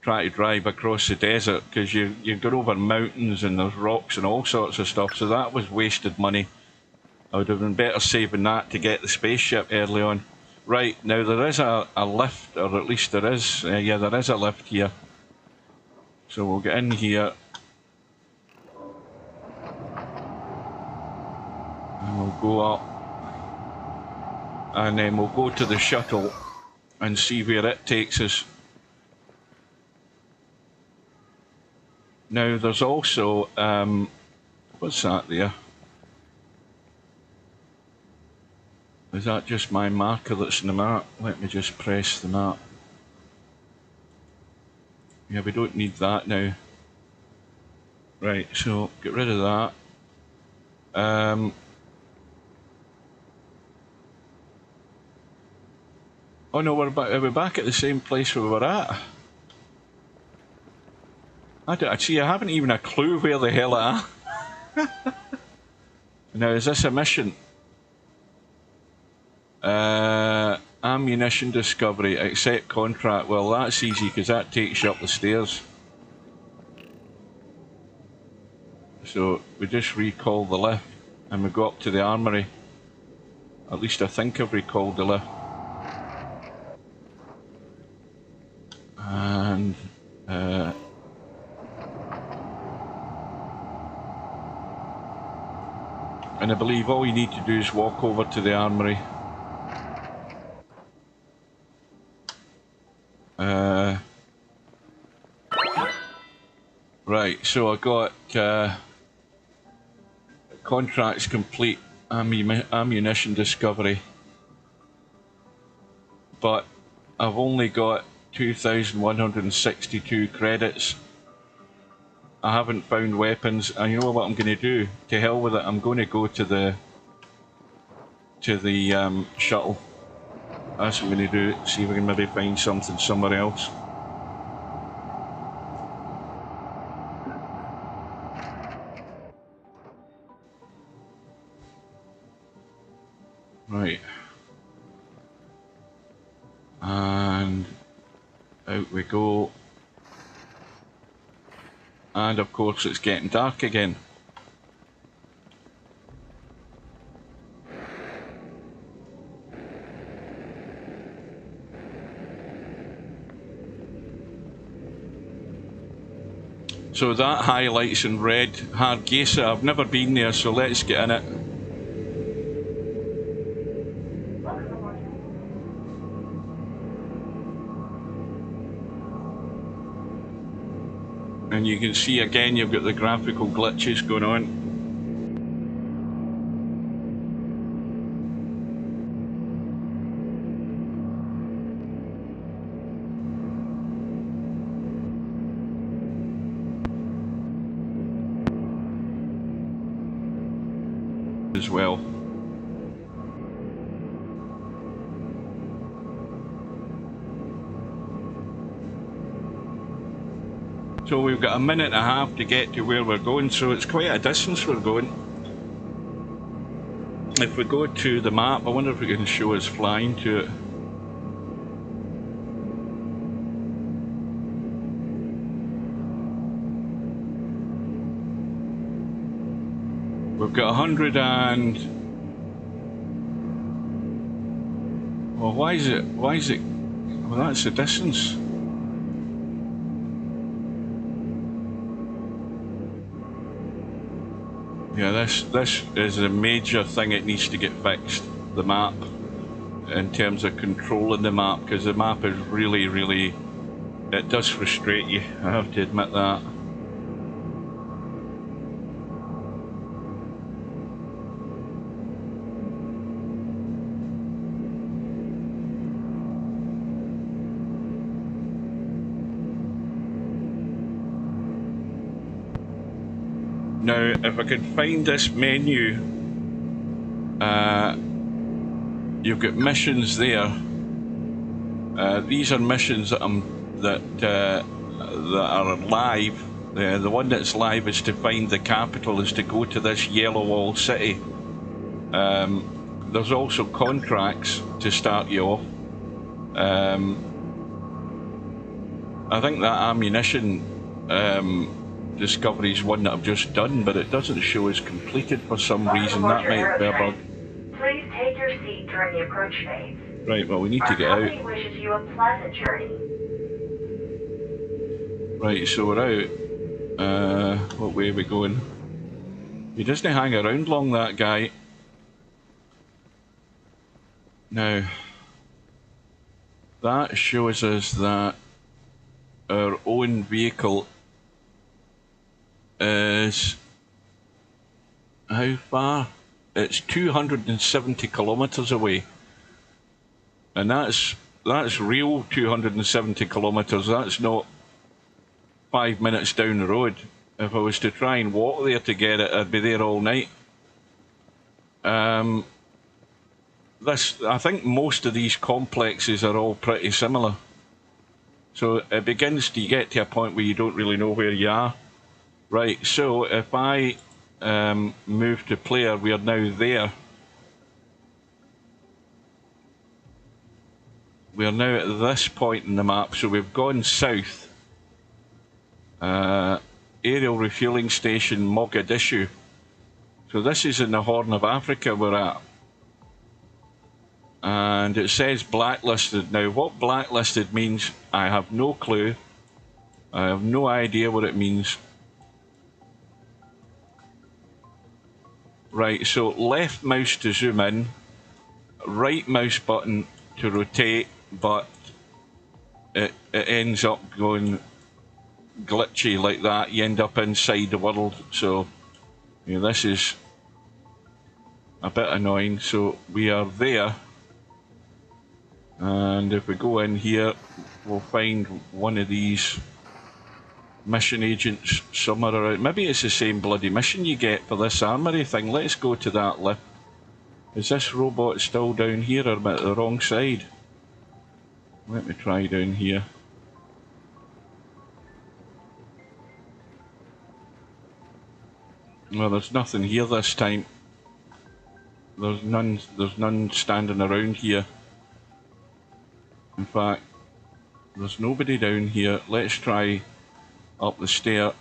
Try to drive across the desert because you go over mountains and there's rocks and all sorts of stuff. So that was wasted money. I would have been better saving that to get the spaceship early on. Right, now there is a lift, or at least there is. Yeah, there is a lift here. So we'll get in here. And we'll go up. And then we'll go to the shuttle and see where it takes us. Now there's also, what's that there? Is that just my marker that's in the map? Let me just press the map. Yeah, we don't need that now. Right, so get rid of that. Oh no, are we back at the same place where we were at? I haven't even a clue where the hell I am. Now, is this a mission? Ammunition discovery, accept contract. Well, that's easy because that takes you up the stairs. So we just recall the lift and we go up to the armory. At least I think I've recalled the lift. And I believe all you need to do is walk over to the armory. Right, so I got contracts complete. ammunition discovery, but I've only got 2,162 credits. I haven't found weapons, and you know what I'm going to do? To hell with it, I'm going to go to the shuttle. That's what I'm going to do, see if I can maybe find something somewhere else. Right. And out we go. And of course it's getting dark again. So that highlights in red Hargeisa. I've never been there, so let's get in it. And you can see again you've got the graphical glitches going on. As well. So we've got a minute and a half to get to where we're going, so it's quite a distance we're going. If we go to the map, I wonder if we can show us flying to it. We've got 100 and... Well, why is it... Well, that's the distance. Yeah, this is a major thing that needs to get fixed, the map, in terms of controlling the map, because the map is really... It does frustrate you, I have to admit that. Now, if I could find this menu, you've got missions there. These are missions that are live. The one that's live is to find the capital, is to go to this yellow wall city. There's also contracts to start you off. I think that ammunition discovery is one that I've just done, but it doesn't show as completed for some reason. That might be a bug. Please take your seat during the approach phase. Right, well, we need to get out. Our company wishes you a pleasant journey. Right, so we're out. What way are we going? He doesn't hang around long, that guy. Now, that shows us that our own vehicle is how far? It's 270 kilometers away, and that's real 270 kilometers. That's not 5 minutes down the road. If I was to try and walk there to get it, I'd be there all night. I think most of these complexes are all pretty similar. So it begins to get to a point where you don't really know where you are. Right, so if I move to player, we are now there. We are now at this point in the map, so we've gone south. Aerial refueling station Mogadishu. So this is in the Horn of Africa we're at. And it says blacklisted. Now what blacklisted means, I have no clue. I have no idea what it means. Right, so left mouse to zoom in, right mouse button to rotate, but it ends up going glitchy like that. You end up inside the world. So, you know, this is a bit annoying. So we are there, and if we go in here, we'll find one of these mission agents somewhere around. Maybe it's the same bloody mission you get for this armory thing. Let's go to that lift. Is this robot still down here, or am I at the wrong side? Let me try down here. Well, there's nothing here this time. There's none standing around here. In fact, there's nobody down here. Let's try up the stair.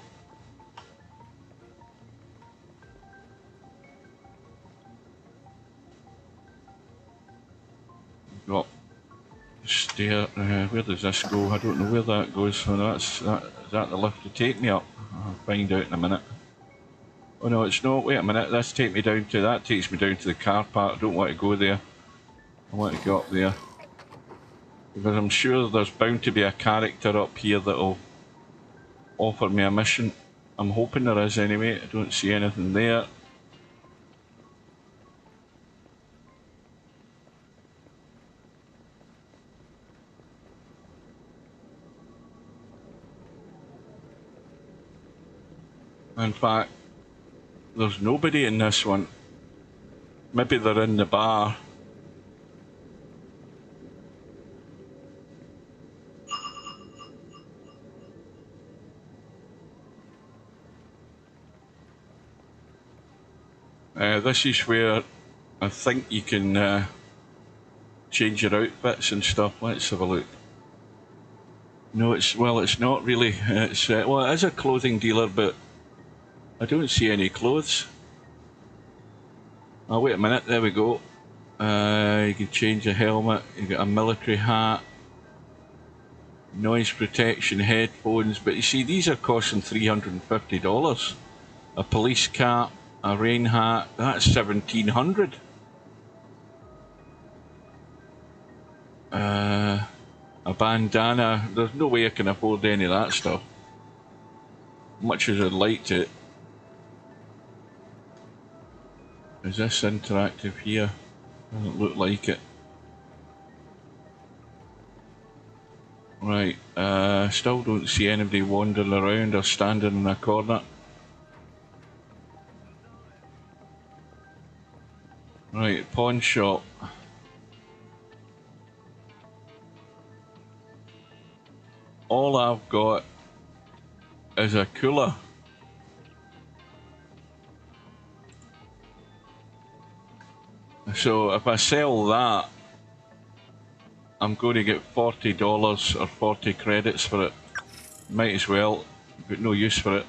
Got the stair. Where does this go? I don't know where that goes. So is that the lift to take me up? I'll find out in a minute. Oh no, it's not. Wait a minute. That takes me down to the car park. I don't want to go there. I want to go up there. Because I'm sure there's bound to be a character up here that'll offer me a mission. I'm hoping there is anyway. I don't see anything there. In fact, there's nobody in this one. Maybe they're in the bar. This is where I think you can change your outfits and stuff. Let's have a look. No, it's not really. It's well, it is a clothing dealer, but I don't see any clothes. Oh, wait a minute. There we go. You can change a helmet. You got a military hat, noise protection headphones. But you see, these are costing $350. A police cap. A rain hat, that's $1,700. A bandana, there's no way I can afford any of that stuff. Much as I'd like to. Is this interactive here? Doesn't look like it. Right, still don't see anybody wandering around or standing in a corner. Right, pawn shop. All I've got is a cooler. So if I sell that, I'm going to get $40 or 40 credits for it. Might as well, but no use for it.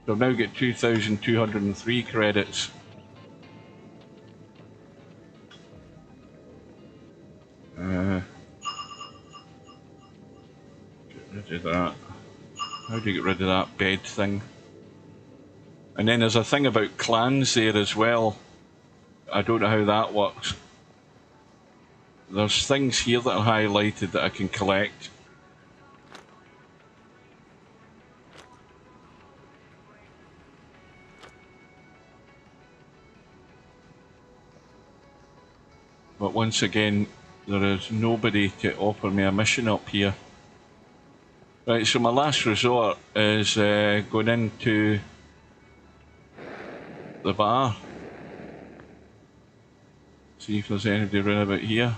So I've now got 2,203 credits. Get rid of that. How do you get rid of that bed thing? And then there's a thing about clans there as well. I don't know how that works. There's things here that are highlighted that I can collect. But once again, there is nobody to offer me a mission up here. Right, so my last resort is going into the bar. See if there's anybody around about here.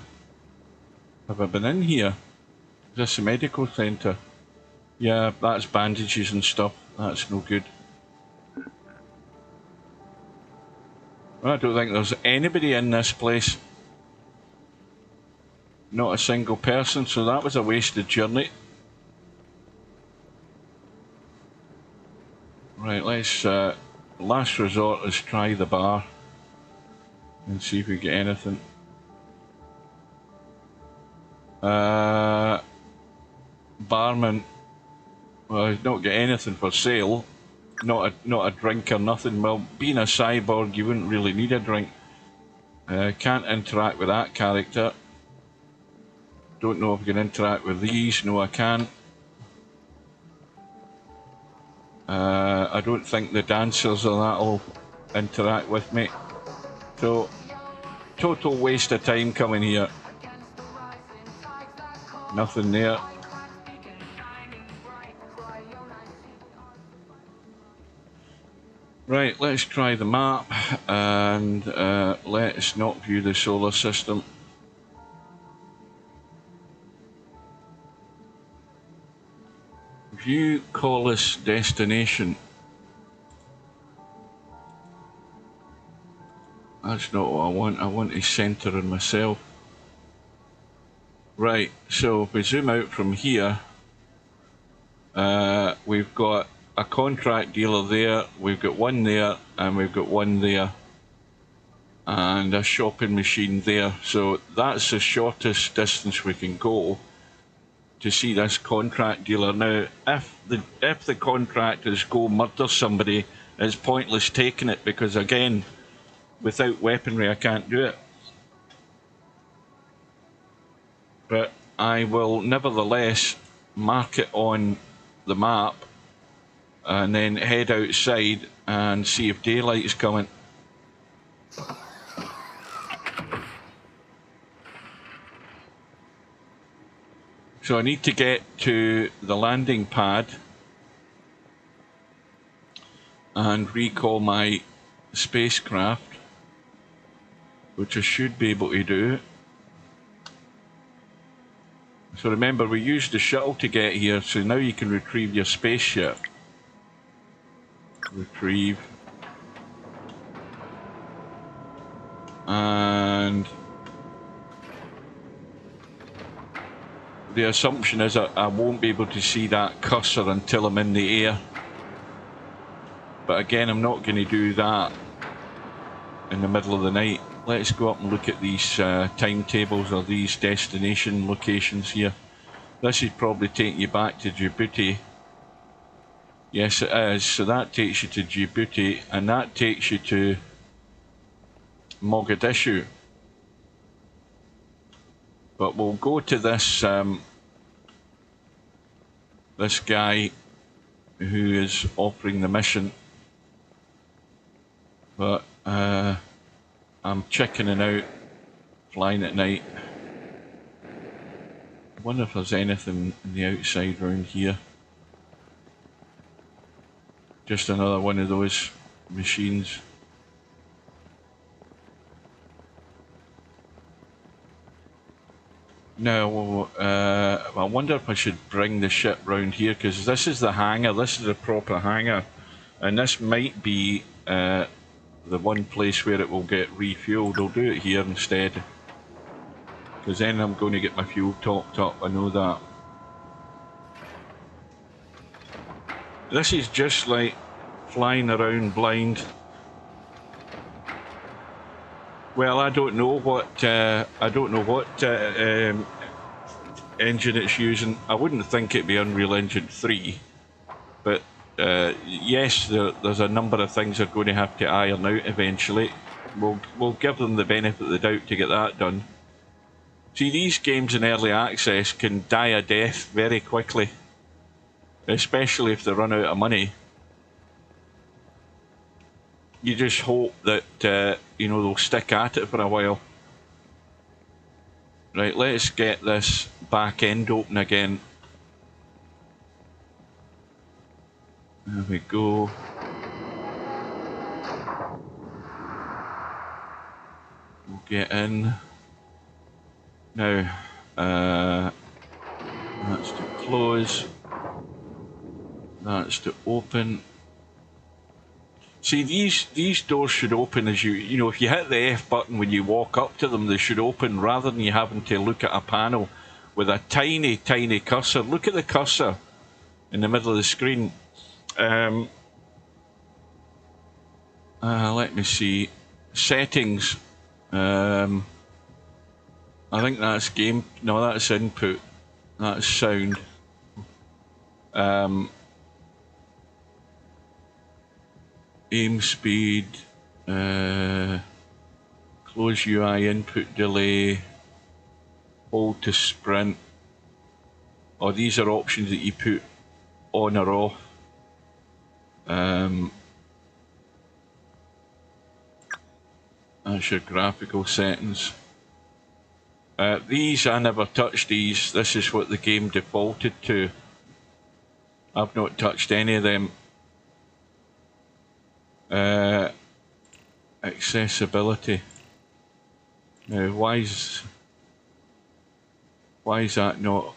Have I been in here? Is this a medical centre? Yeah, that's bandages and stuff. That's no good. I don't think there's anybody in this place. Not a single person, so that was a wasted journey. Right, let's, last resort is try the bar and see if we get anything. Barman, well, he's not got anything for sale. Not a drink or nothing. Well, being a cyborg, you wouldn't really need a drink. Can't interact with that character. Don't know if I can interact with these. No, I can't. I don't think the dancers or that'll interact with me. So, total waste of time coming here. Nothing there. Right, let's try the map and let's not view the solar system. View callus destination. That's not what I want. I want to center in myself. Right, so if we zoom out from here, we've got a contract dealer there, we've got one there, and we've got one there, and a shopping machine there. So that's the shortest distance we can go to see this contract dealer. Now, if the contractors go murder somebody, it's pointless taking it, because again, without weaponry I can't do it. But I will nevertheless mark it on the map and then head outside and see if daylight is coming. So I need to get to the landing pad and recall my spacecraft, which I should be able to do. So remember, we used the shuttle to get here, so now you can retrieve your spaceship. Retrieve. And the assumption is that I won't be able to see that cursor until I'm in the air. But again, I'm not going to do that in the middle of the night. Let's go up and look at these timetables, or these destination locations here. This is probably taking you back to Djibouti. Yes, it is. So that takes you to Djibouti, and that takes you to Mogadishu. But we'll go to this this guy who is offering the mission. But I'm chickening out, flying at night. I wonder if there's anything in the outside round here. Just another one of those machines. Now, I wonder if I should bring the ship round here, because this is the hangar, this is a proper hangar, and this might be the one place where it will get refueled. I'll do it here instead, because then I'm going to get my fuel topped up, I know that. This is just like flying around blind. Well, I don't know what engine it's using. I wouldn't think it'd be Unreal Engine 3, but yes, there's a number of things they're going to have to iron out eventually. We'll give them the benefit of the doubt to get that done. See, these games in early access can die a death very quickly, especially if they run out of money. You just hope that you know, they'll stick at it for a while. Right, let's get this back end open again. There we go. We'll get in. Now, that's to close. That's to open. See, these doors should open as you know, if you hit the F button when you walk up to them, they should open, rather than you having to look at a panel with a tiny, tiny cursor. Look at the cursor in the middle of the screen. Let me see. Settings. I think that's game. No, that's input. That's sound. Aim speed, close UI input delay, hold to sprint. Oh, these are options that you put on or off. That's your graphical settings. These, I never touched these. This is what the game defaulted to. I've not touched any of them. Accessibility. Now, why is that not?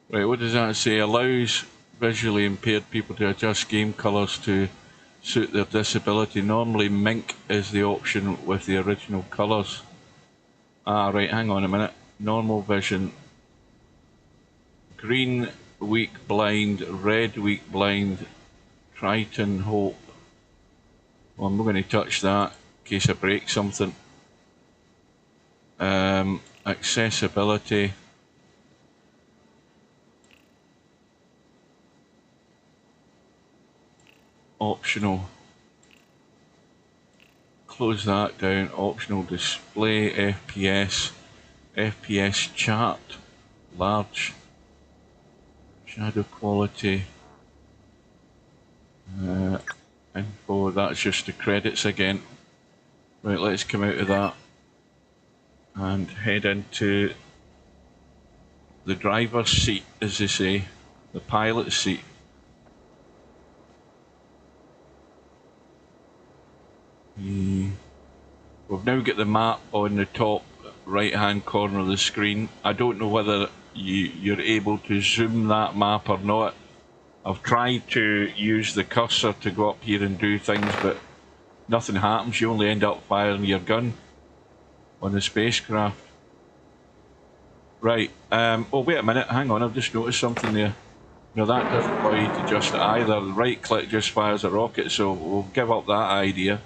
Right, what does that say? Allows visually impaired people to adjust game colours to suit their disability. Normally mink is the option with the original colours. Ah, right, hang on a minute. Normal vision. Green, weak blind, red, weak blind, Triton, hope. Well, I'm not going to touch that in case I break something. Accessibility. Optional. Close that down. Optional display, FPS. FPS chart. Large. Shadow quality. Info, that's just the credits again. Right, let's come out of that and head into the driver's seat, as they say, the pilot's seat. We've now got the map on the top right hand corner of the screen. I don't know whether you're able to zoom that map or not. I've tried to use the cursor to go up here and do things, but nothing happens. You only end up firing your gun on the spacecraft. Right, oh wait a minute, hang on, I've just noticed something there. No, that doesn't allow you to adjust it either. Right click just fires a rocket, so we'll give up that idea.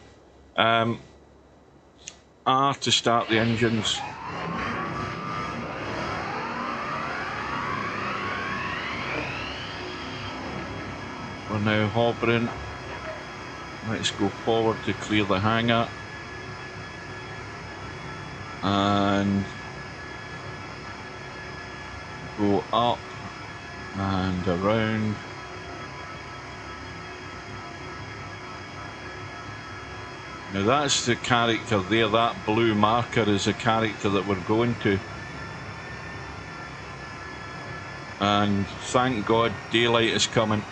R to start the engines. We're now hovering. Let's go forward to clear the hangar. And go up and around. Now that's the character there, that blue marker is the character that we're going to. And thank God daylight is coming.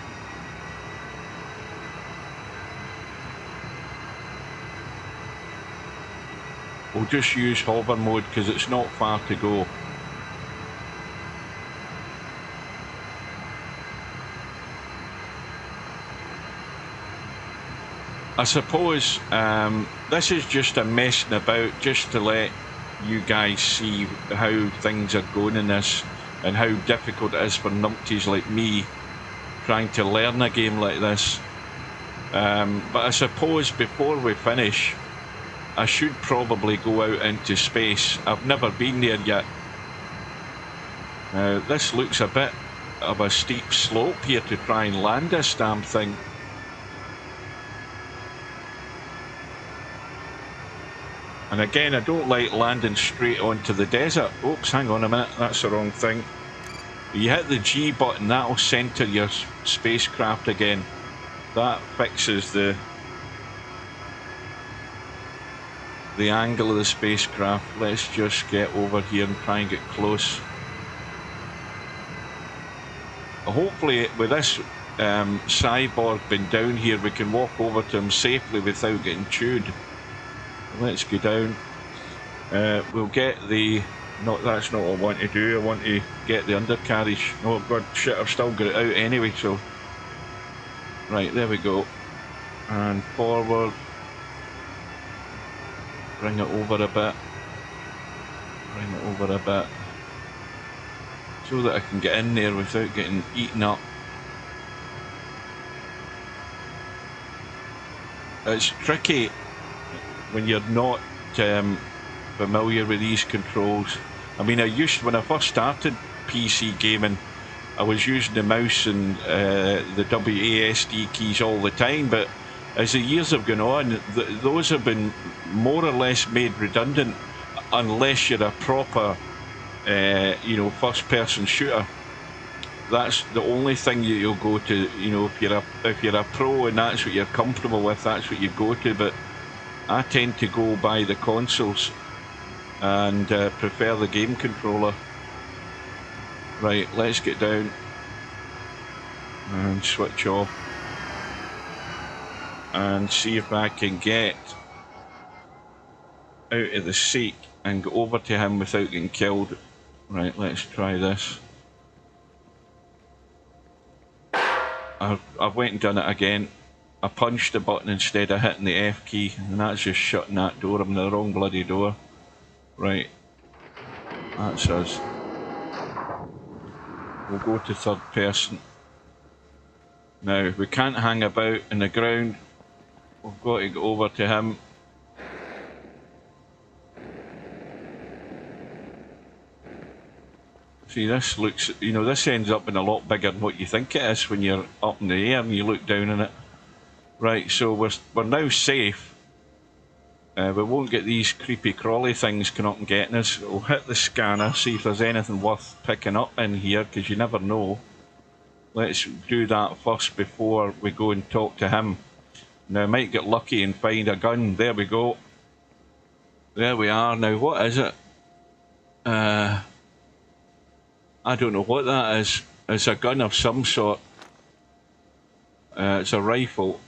We'll just use hover mode because it's not far to go. I suppose this is just a messing about just to let you guys see how things are going in this and how difficult it is for numpties like me trying to learn a game like this. But I suppose before we finish, I should probably go out into space. I've never been there yet. This looks a bit of a steep slope here to try and land this damn thing. And again, I don't like landing straight onto the desert. Oops, hang on a minute, that's the wrong thing. You hit the G button, that'll center your spacecraft again. That fixes the angle of the spacecraft. Let's just get over here and try and get close. Hopefully with this cyborg being down here, we can walk over to him safely without getting chewed. Let's go down. We'll get the... No, that's not what I want to do. I want to get the undercarriage. Oh god, shit, I've still got it out anyway, so... Right, there we go. And forward. Bring it over a bit. Bring it over a bit. So that I can get in there without getting eaten up. It's tricky when you're not familiar with these controls. I mean, when I first started PC gaming, I was using the mouse and the WASD keys all the time, but as the years have gone on, those have been more or less made redundant unless you're a proper, you know, first-person shooter. That's the only thing you'll go to. You know, if you're a pro and that's what you're comfortable with, that's what you go to. But I tend to go by the consoles and prefer the game controller. Right, let's get down and switch off and see if I can get out of the seat and go over to him without getting killed. Right, let's try this. I've went and done it again. I punched the button instead of hitting the F key, and that's just shutting that door. I'm in the wrong bloody door. Right, that's us. We'll go to third person. Now, we can't hang about in the ground. We've got to go over to him. See, this looks, you know, this ends up being a lot bigger than what you think it is when you're up in the air and you look down on it. Right, so we're now safe. We won't get these creepy crawly things coming up and getting us. We'll hit the scanner, see if there's anything worth picking up in here, because you never know. Let's do that first before we go and talk to him. Now, I might get lucky and find a gun. There we go. There we are. Now, what is it? I don't know what that is. It's a gun of some sort. It's a rifle.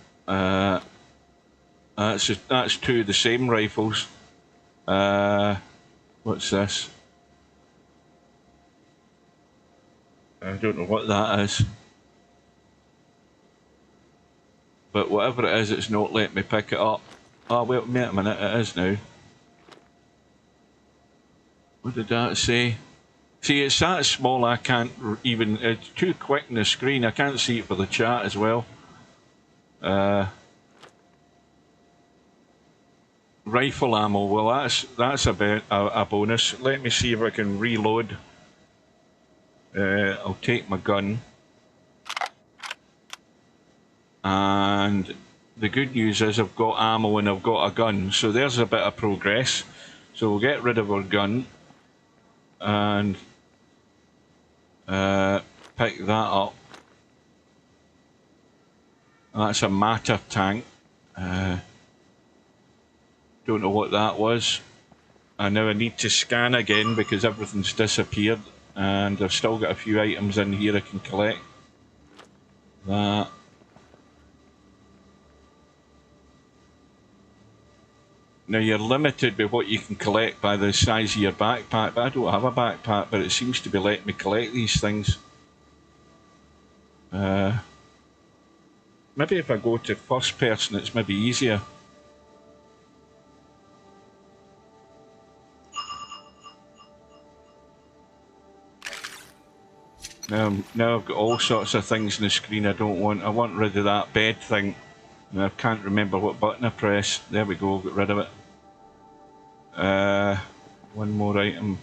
That's two of the same rifles. What's this? I don't know what that is. But whatever it is, it's not letting me pick it up. Oh, wait a minute, it is now. What did that say? See, it's that small I can't even, it's too quick in the screen, I can't see it for the chat as well. Rifle ammo, well that's a bonus. Let me see if I can reload. I'll take my gun. And the good news is I've got ammo and I've got a gun, so there's a bit of progress. So we'll get rid of our gun and pick that up. That's a matter tank. Don't know what that was. And now I need to scan again because everything's disappeared, and I've still got a few items in here I can collect. That. Now you're limited by what you can collect by the size of your backpack, but I don't have a backpack, but it seems to be letting me collect these things. Maybe if I go to first person it's maybe easier. Now I've got all sorts of things on the screen I don't want. I want rid of that bed thing. And I can't remember what button I pressed. There we go, got rid of it. One more item.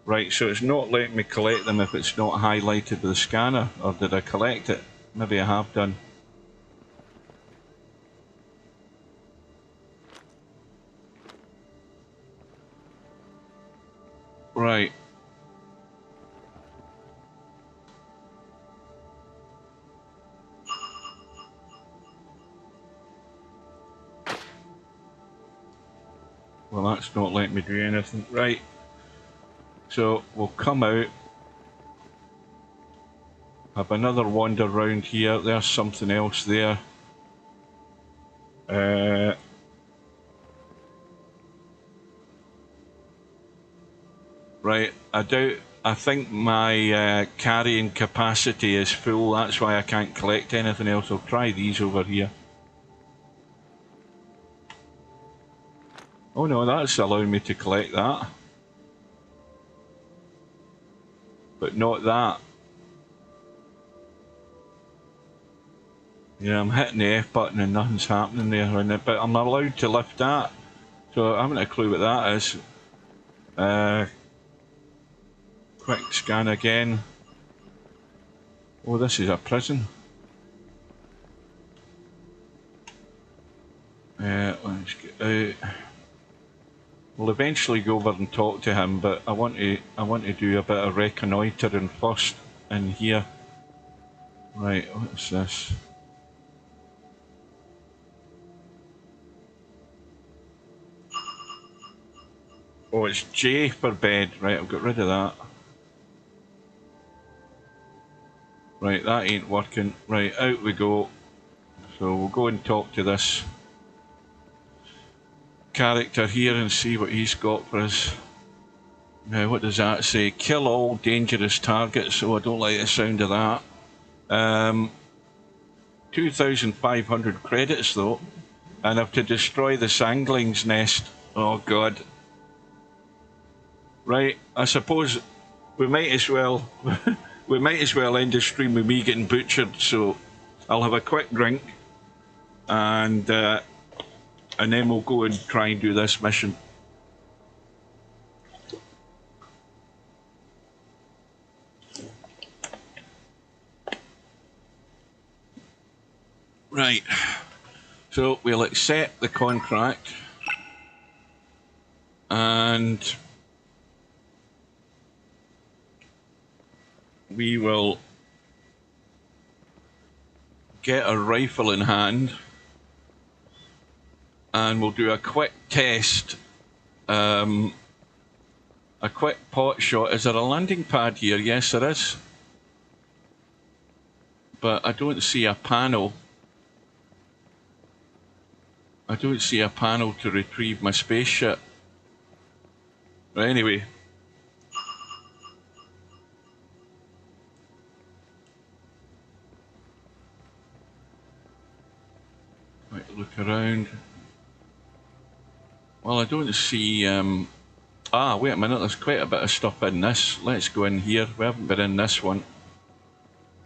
Right, so it's not letting me collect them if it's not highlighted with the scanner. Or did I collect it? Maybe I have done. Right. Well, that's not letting me do anything. Right. So we'll come out. Have another wander round here. There's something else there. Right, I think my carrying capacity is full, that's why I can't collect anything else. I'll try these over here. Oh no, that's allowing me to collect that. But not that. Yeah, I'm hitting the F button and nothing's happening there, but I'm allowed to lift that. So I haven't a clue what that is. Quick scan again. Oh, this is a prison. Let's get out. We'll eventually go over and talk to him, but I want to do a bit of reconnoitering first in here. Right, what's this? Oh, it's J for bed. Right, I've got rid of that. Right, that ain't working. Right, out we go. So we'll go and talk to this character here and see what he's got for us. Now, what does that say? Kill all dangerous targets. Oh, I don't like the sound of that. 2,500 credits though. And I have to destroy the sangling's nest. Oh god. Right, I suppose we might as well we might as well end the stream with me getting butchered, so I'll have a quick drink and then we'll go and try and do this mission. Right, so we'll accept the contract and we will get a rifle in hand and we'll do a quick test, a quick pot shot. Is there a landing pad here? Yes, there is. But I don't see a panel. I don't see a panel to retrieve my spaceship. But anyway. Right, look around. Well, I don't see... wait a minute, there's quite a bit of stuff in this. Let's go in here. We haven't been in this one.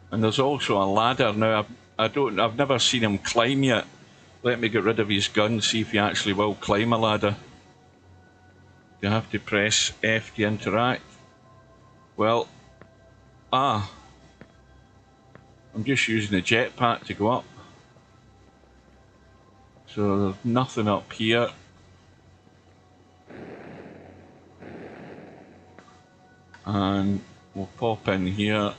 And there's also a ladder. Now, I've never seen him climb yet. Let me get rid of his gun, see if he actually will climb a ladder. You have to press F to interact. Well, I'm just using the jetpack to go up. So there's nothing up here. And we'll pop in here.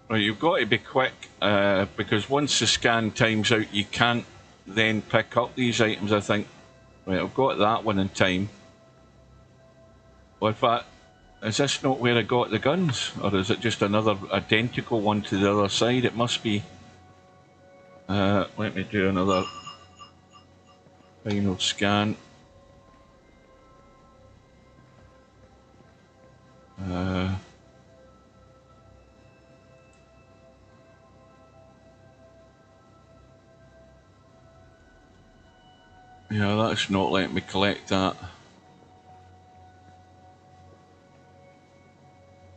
Right, you've got to be quick because once the scan time's out, you can't then pick up these items, I think. Right, I've got that one in time. Well, in fact, is this not where I got the guns? Or is it just another identical one to the other side? It must be. Let me do another final scan. Yeah, that's not letting me collect that.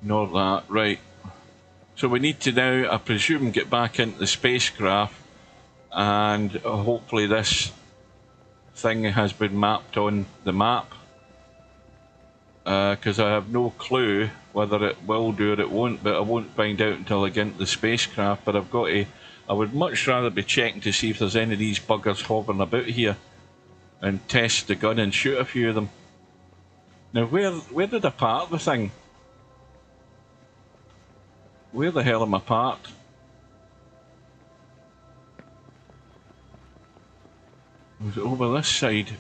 Nor that, right. So we need to now, I presume, get back into the spacecraft and hopefully this thing has been mapped on the map. Because I have no clue whether it will do or it won't, but I won't find out until I get into the spacecraft. But I've got to, I would much rather be checking to see if there's any of these buggers hovering about here and test the gun and shoot a few of them. Now where did I park the thing? Where the hell am I parked? Was it over this side?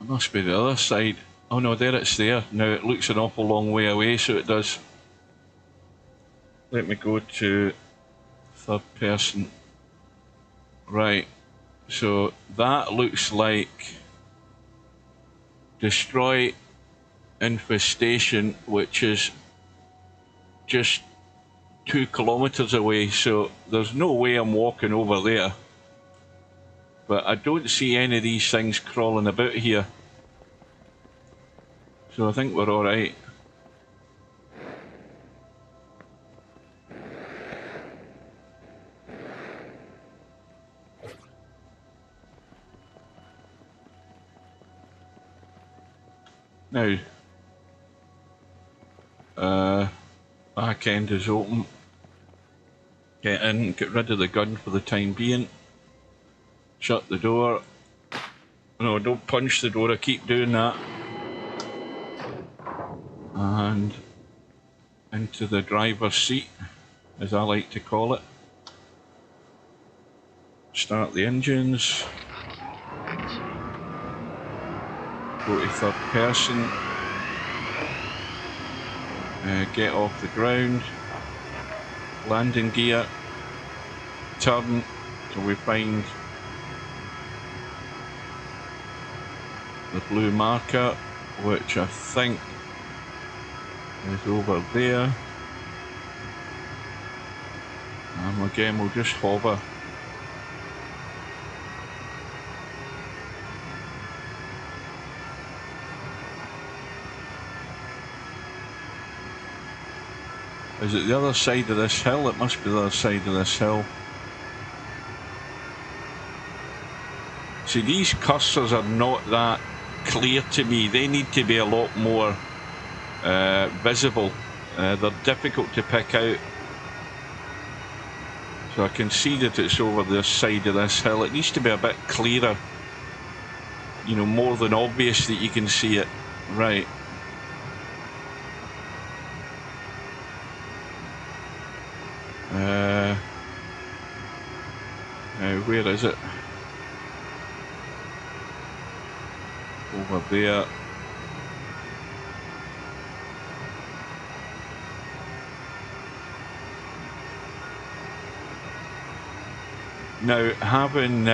It must be the other side. Oh no, there it's there. Now it looks an awful long way away, so it does. Let me go to third person. Right, so that looks like destroy infestation, which is just 2 kilometers away, so there's no way I'm walking over there. But I don't see any of these things crawling about here, so I think we're alright. Now, back end is open. Get in, get rid of the gun for the time being. Shut the door. No, don't punch the door, I keep doing that. And into the driver's seat, as I like to call it. Start the engines. Go to third person. Get off the ground. Landing gear. Turn till we find the blue marker, which I think is over there. And again, we'll just hover. Is it the other side of this hill? It must be the other side of this hill. See, these cursors are not that clear to me. They need to be a lot more visible. They're difficult to pick out. So I can see that it's over this side of this hill. It needs to be a bit clearer. You know, more than obvious that you can see it. Right. Where is it? Over there. Now, having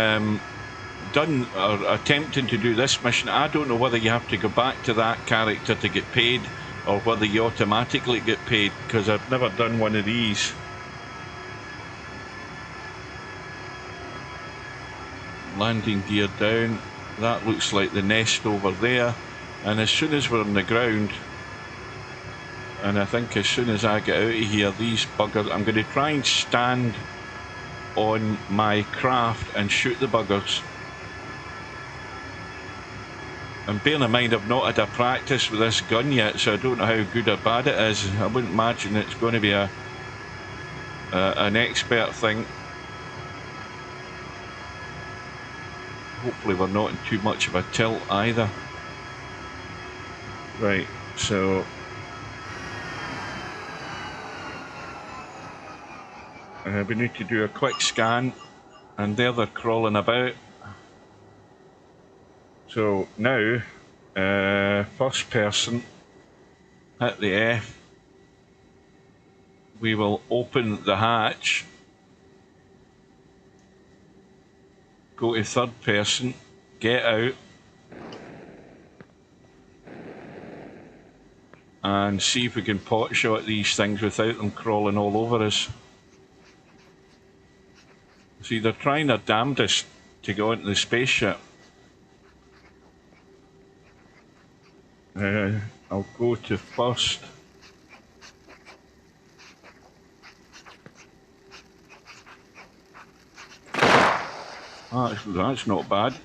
done or attempting to do this mission, I don't know whether you have to go back to that character to get paid or whether you automatically get paid, because I've never done one of these. Landing gear down. That looks like the nest over there, and as soon as we're on the ground, and I think as soon as I get out of here, these buggers, I'm going to try and stand on my craft and shoot the buggers. And bearing in mind I've not had a practice with this gun yet, so I don't know how good or bad it is. I wouldn't imagine it's going to be an expert thing. Hopefully we're not in too much of a tilt either. Right, so we need to do a quick scan, and there they're crawling about. So now, first person, hit the F. We will open the hatch. Go to third person, get out, and see if we can pot shot these things without them crawling all over us. See, they're trying their damnedest to go into the spaceship. I'll go to first. That's not bad.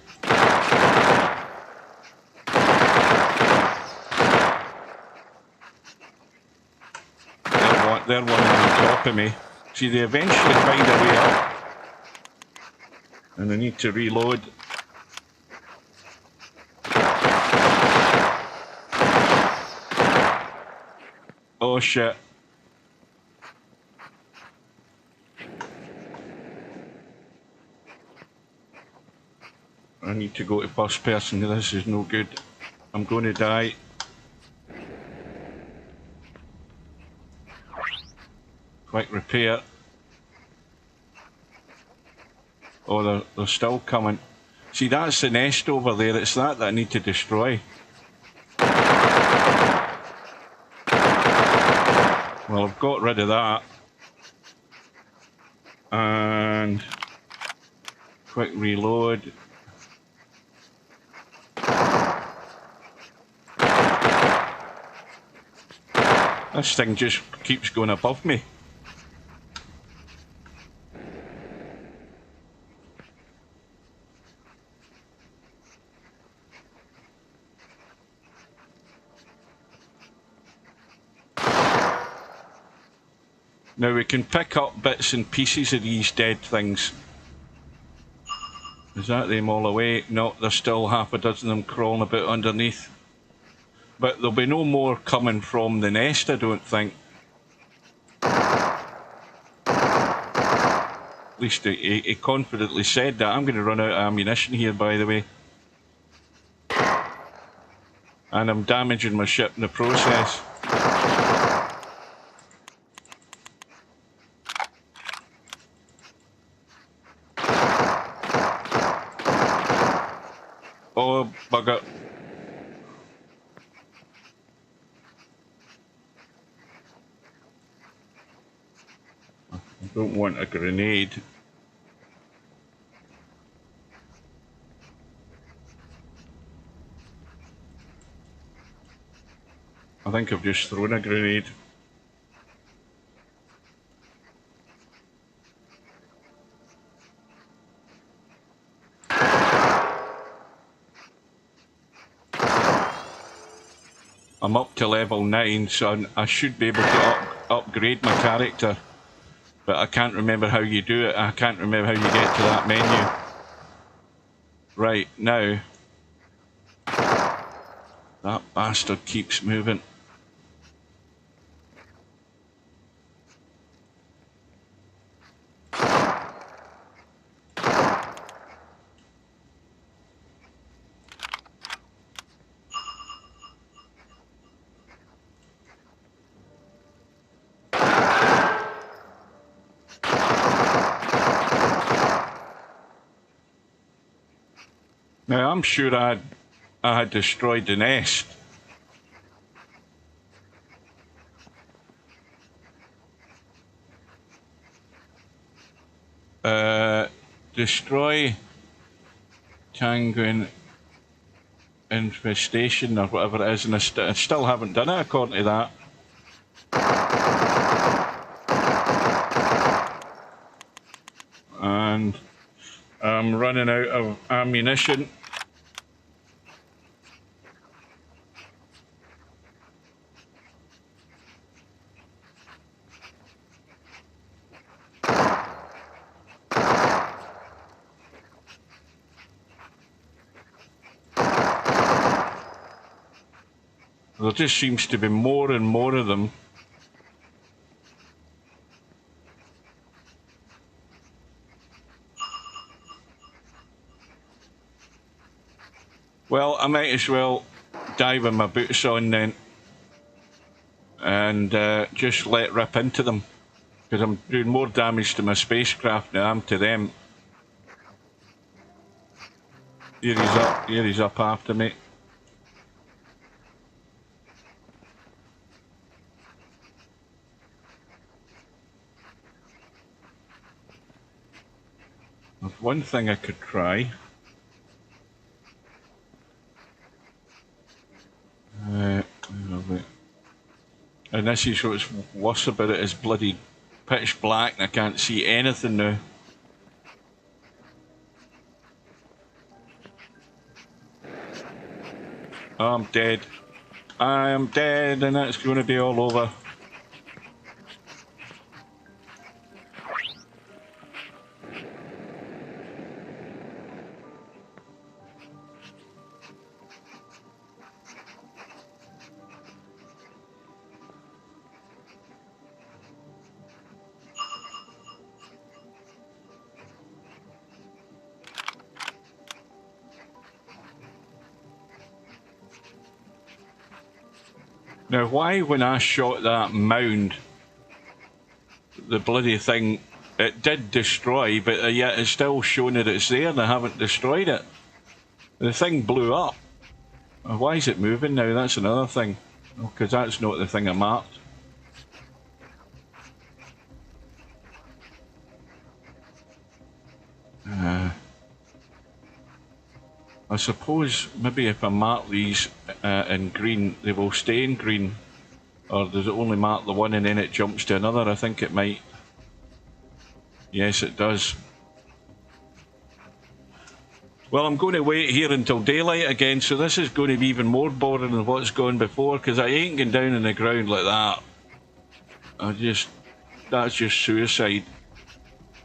They're one on top of me. See, they eventually find a way up. And I need to reload. Oh shit. I need to go to first person. This is no good. I'm going to die. Quick repair. Oh, they're still coming. See, that's the nest over there. It's that I need to destroy. Well, I've got rid of that. And quick reload. This thing just keeps going above me. Now we can pick up bits and pieces of these dead things. Is that them all away? No, there's still half a dozen of them crawling about underneath. But there'll be no more coming from the nest, I don't think. least he confidently said that. I'm going to run out of ammunition here, by the way. And I'm damaging my ship in the process. Oh, bugger. I don't want a grenade. I think I've just thrown a grenade. I'm up to level 9, so I should be able to upgrade my character. But I can't remember how you do it. I can't remember how you get to that menu. Right, now. That bastard keeps moving. Now, I'm sure I had destroyed the nest. Destroy Tanguin infestation or whatever it is, and I still haven't done it according to that. And I'm running out of ammunition. There just seems to be more and more of them. Well, I might as well dive with my boots on then and just let rip into them, because I'm doing more damage to my spacecraft than I am to them. Here he's up after me. There's one thing I could try. And this is what's worse about it, is bloody pitch black and I can't see anything now. I'm dead. I am dead, and it's going to be all over. Now, why when I shot that mound, the bloody thing, it did destroy, but yet it's still showing that it's there and I haven't destroyed it? The thing blew up. Why is it moving now? That's another thing. Because that's not the thing I marked. I suppose maybe if I mark these in green, they will stay in green. Or does it only mark the one and then it jumps to another? I think it might. Yes, it does. Well, I'm going to wait here until daylight again, so this is going to be even more boring than what's gone before, because I ain't going down in the ground like that. That's just suicide.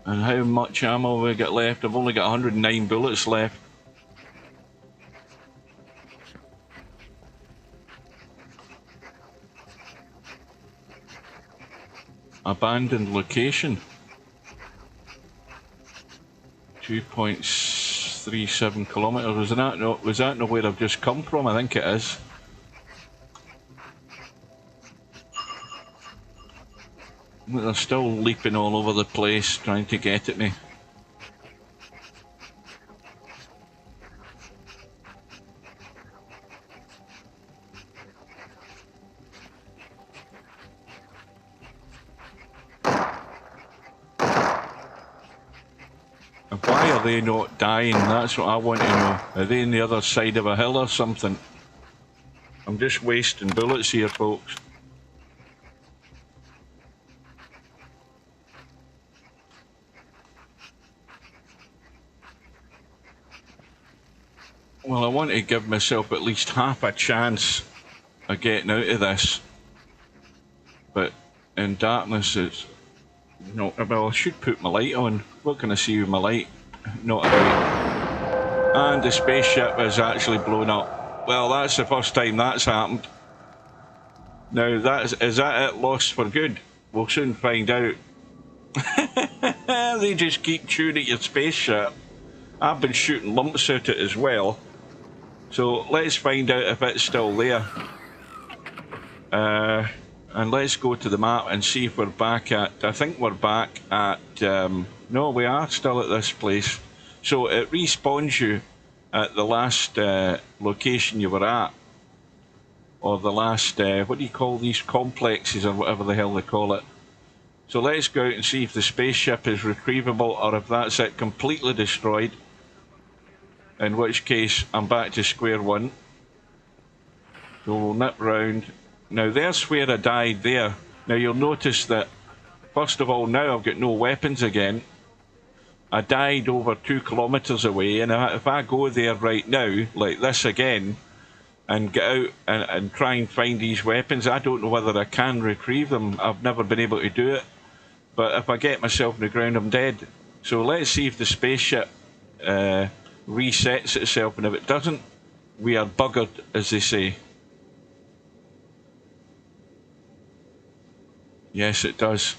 And how much ammo have I got left? I've only got 109 bullets left. Abandoned location. 2.37 kilometres. Was that not where I've just come from? I think it is. They're still leaping all over the place, trying to get at me. And why are they not dying? That's what I want to know. Are they on the other side of a hill or something? I'm just wasting bullets here, folks. Well, I want to give myself at least half a chance of getting out of this. But in darkness, it's not. Well, I should put my light on. What can I see with my light? Not a light. And the spaceship is actually blown up. Well, that's the first time that's happened. Now, is that it lost for good? We'll soon find out. They just keep shooting at your spaceship. I've been shooting lumps at it as well. So let's find out if it's still there. And let's go to the map and see if we're back at... I think we're back at... no, we are still at this place. So it respawns you at the last location you were at. Or the last... what do you call these? Complexes or whatever the hell they call it. So let's go out and see if the spaceship is retrievable or if that's it completely destroyed. In which case, I'm back to square one. So we'll nip round. Now there's where I died there. Now you'll notice that, first of all, now I've got no weapons again. I died over 2 kilometres away, and if I go there right now, like this again, and get out and try and find these weapons, I don't know whether I can retrieve them. I've never been able to do it. But if I get myself on the ground, I'm dead. So let's see if the spaceship resets itself, and if it doesn't, we are buggered, as they say. Yes, it does.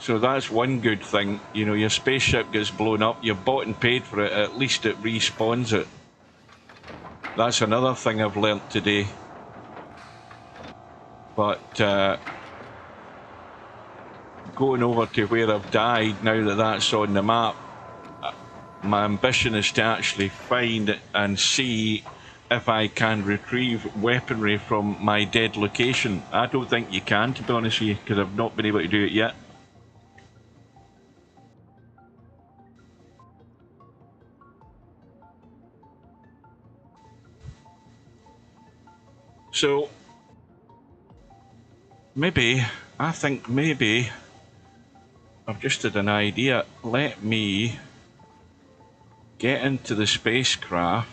So that's one good thing. You know, your spaceship gets blown up, you've bought and paid for it, at least it respawns it. That's another thing I've learnt today. But going over to where I've died, now that that's on the map, my ambition is to actually find and see if I can retrieve weaponry from my dead location. I don't think you can, to be honest with you, because I've not been able to do it yet. So, maybe, I think maybe, I've just had an idea. Let me get into the spacecraft.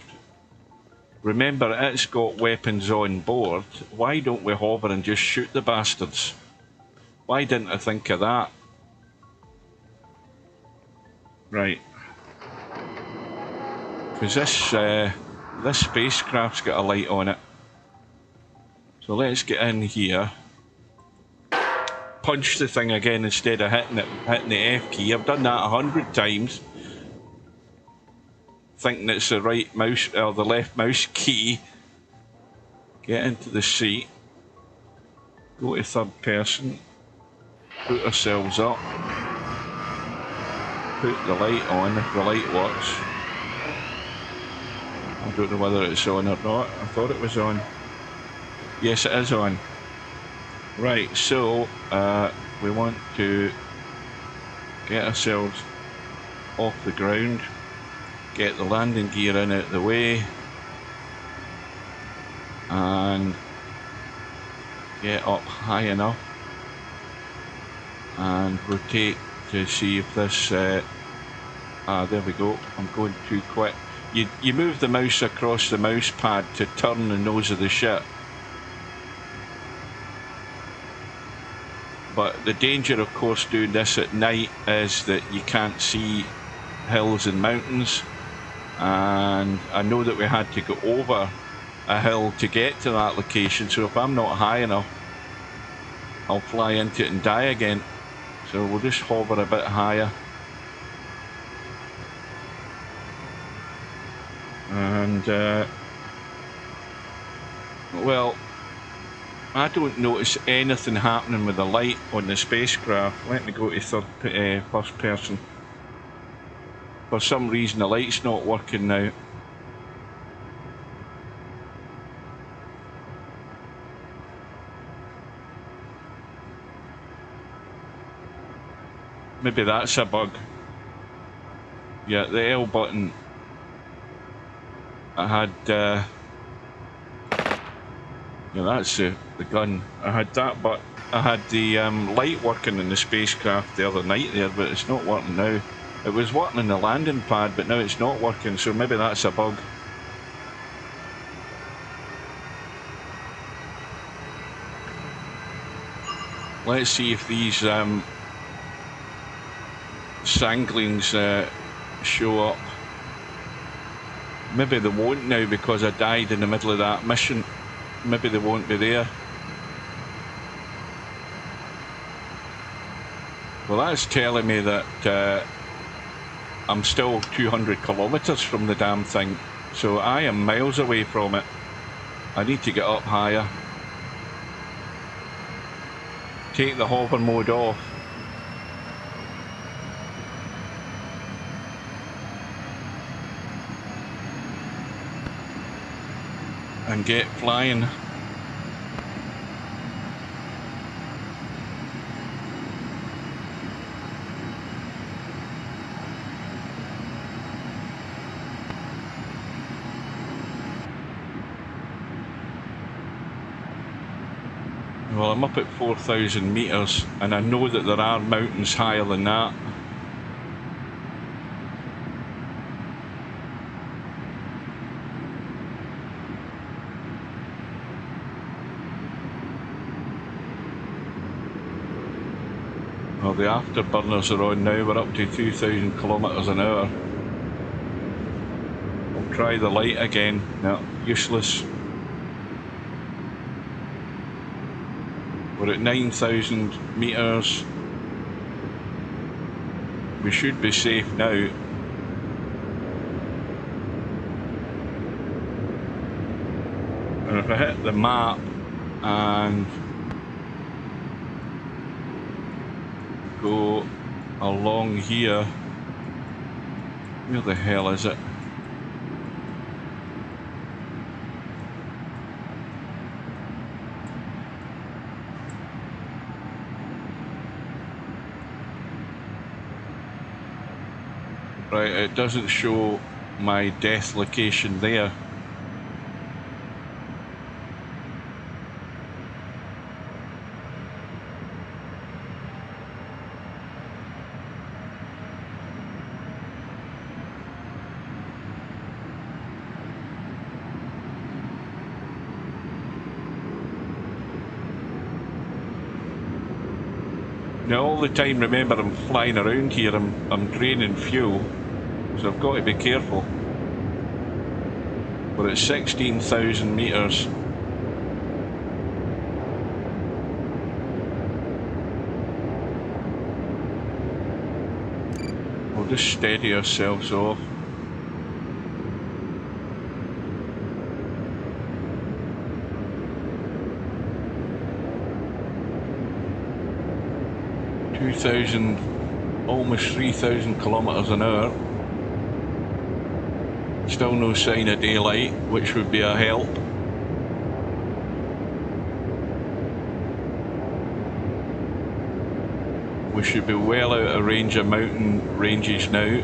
Remember, it's got weapons on board. Why don't we hover and just shoot the bastards? Why didn't I think of that? Right. Because this spacecraft's got a light on it. So let's get in here. Punch the thing again instead of hitting the F key. I've done that 100 times. Thinking it's the right mouse or the left mouse key. Get into the seat. Go to third person. Put ourselves up. Put the light on if the light works. I don't know whether it's on or not. I thought it was on. Yes, it is on. Right, so we want to get ourselves off the ground, get the landing gear in out of the way, and get up high enough and rotate to see if this there we go. I'm going too quick. You move the mouse across the mouse pad to turn the nose of the ship. But the danger, of course, doing this at night is that you can't see hills and mountains. And I know that we had to go over a hill to get to that location, so if I'm not high enough, I'll fly into it and die again. So we'll just hover a bit higher. And well, I don't notice anything happening with the light on the spacecraft. Let me go to first person. For some reason the light's not working now. Maybe that's a bug. Yeah, the L button. I had yeah, that's the gun. I had that, but I had the light working in the spacecraft the other night there, but it's not working now. It was working in the landing pad, but now it's not working, so maybe that's a bug. Let's see if these sanglings show up. Maybe they won't now because I died in the middle of that mission. Maybe they won't be there. Well, that's telling me that I'm still 200 kilometers from the damn thing. So I am miles away from it. I need to get up higher. Take the hover mode off. And get flying. Well, I'm up at 4,000 meters, and I know that there are mountains higher than that. Well, the afterburners are on now. We're up to 2,000 kilometers an hour. I'll try the light again. No, useless. We're at 9,000 meters. We should be safe now. And if I hit the map and go along here, where the hell is it? Right, it doesn't show my death location there. Now all the time, remember, I'm flying around here, I'm draining fuel, so I've got to be careful. We're at 16,000 meters. We'll just steady ourselves off. Almost 3,000 kilometers an hour. Still no sign of daylight, which would be a help. We should be well out of range of mountain ranges now.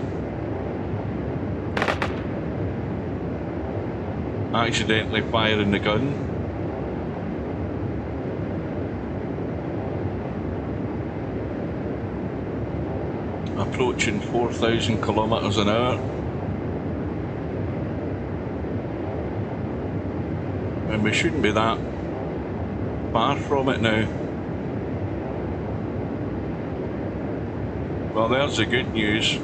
Accidentally firing the gun. Approaching 4,000 kilometers an hour. And we shouldn't be that far from it now. Well, there's the good news.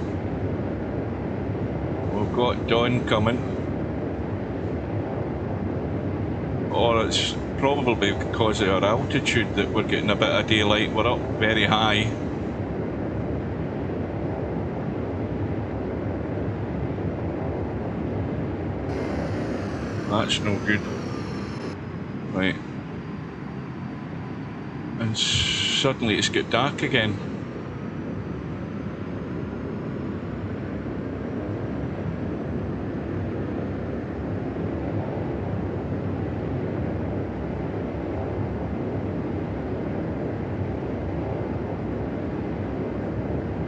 We've got dawn coming. Or it's probably because of our altitude that we're getting a bit of daylight. We're up very high. That's no good. Right. And suddenly it's got dark again.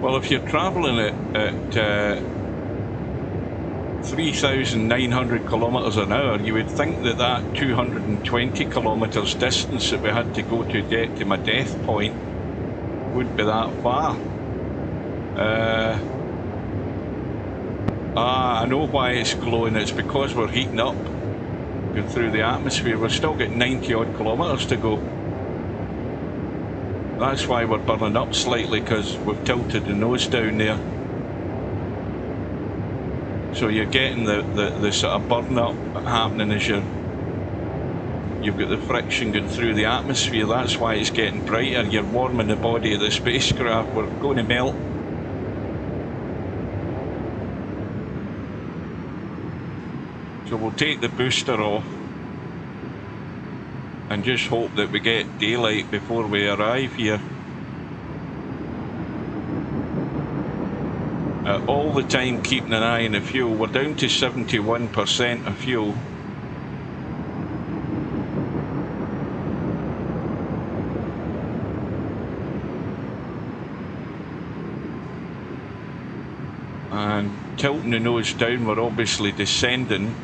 Well, if you're travelling at 3,900 kilometres an hour, you would think that that 220 kilometres distance that we had to go to get to my death point wouldn't be that far. I know why it's glowing. It's because we're heating up, going through the atmosphere. We've still got 90 odd kilometres to go. That's why we're burning up slightly, because we've tilted the nose down there. So you're getting the sort of burn up happening as you've got the friction going through the atmosphere. That's why it's getting brighter. You're warming the body of the spacecraft. We're going to melt. So we'll take the booster off and just hope that we get daylight before we arrive here. All the time keeping an eye on the fuel. We're down to 71% of fuel. And tilting the nose down, we're obviously descending.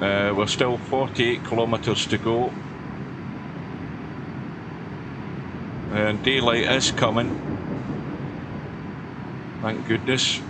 We're still 48 kilometres to go. And daylight is coming. Thank goodness.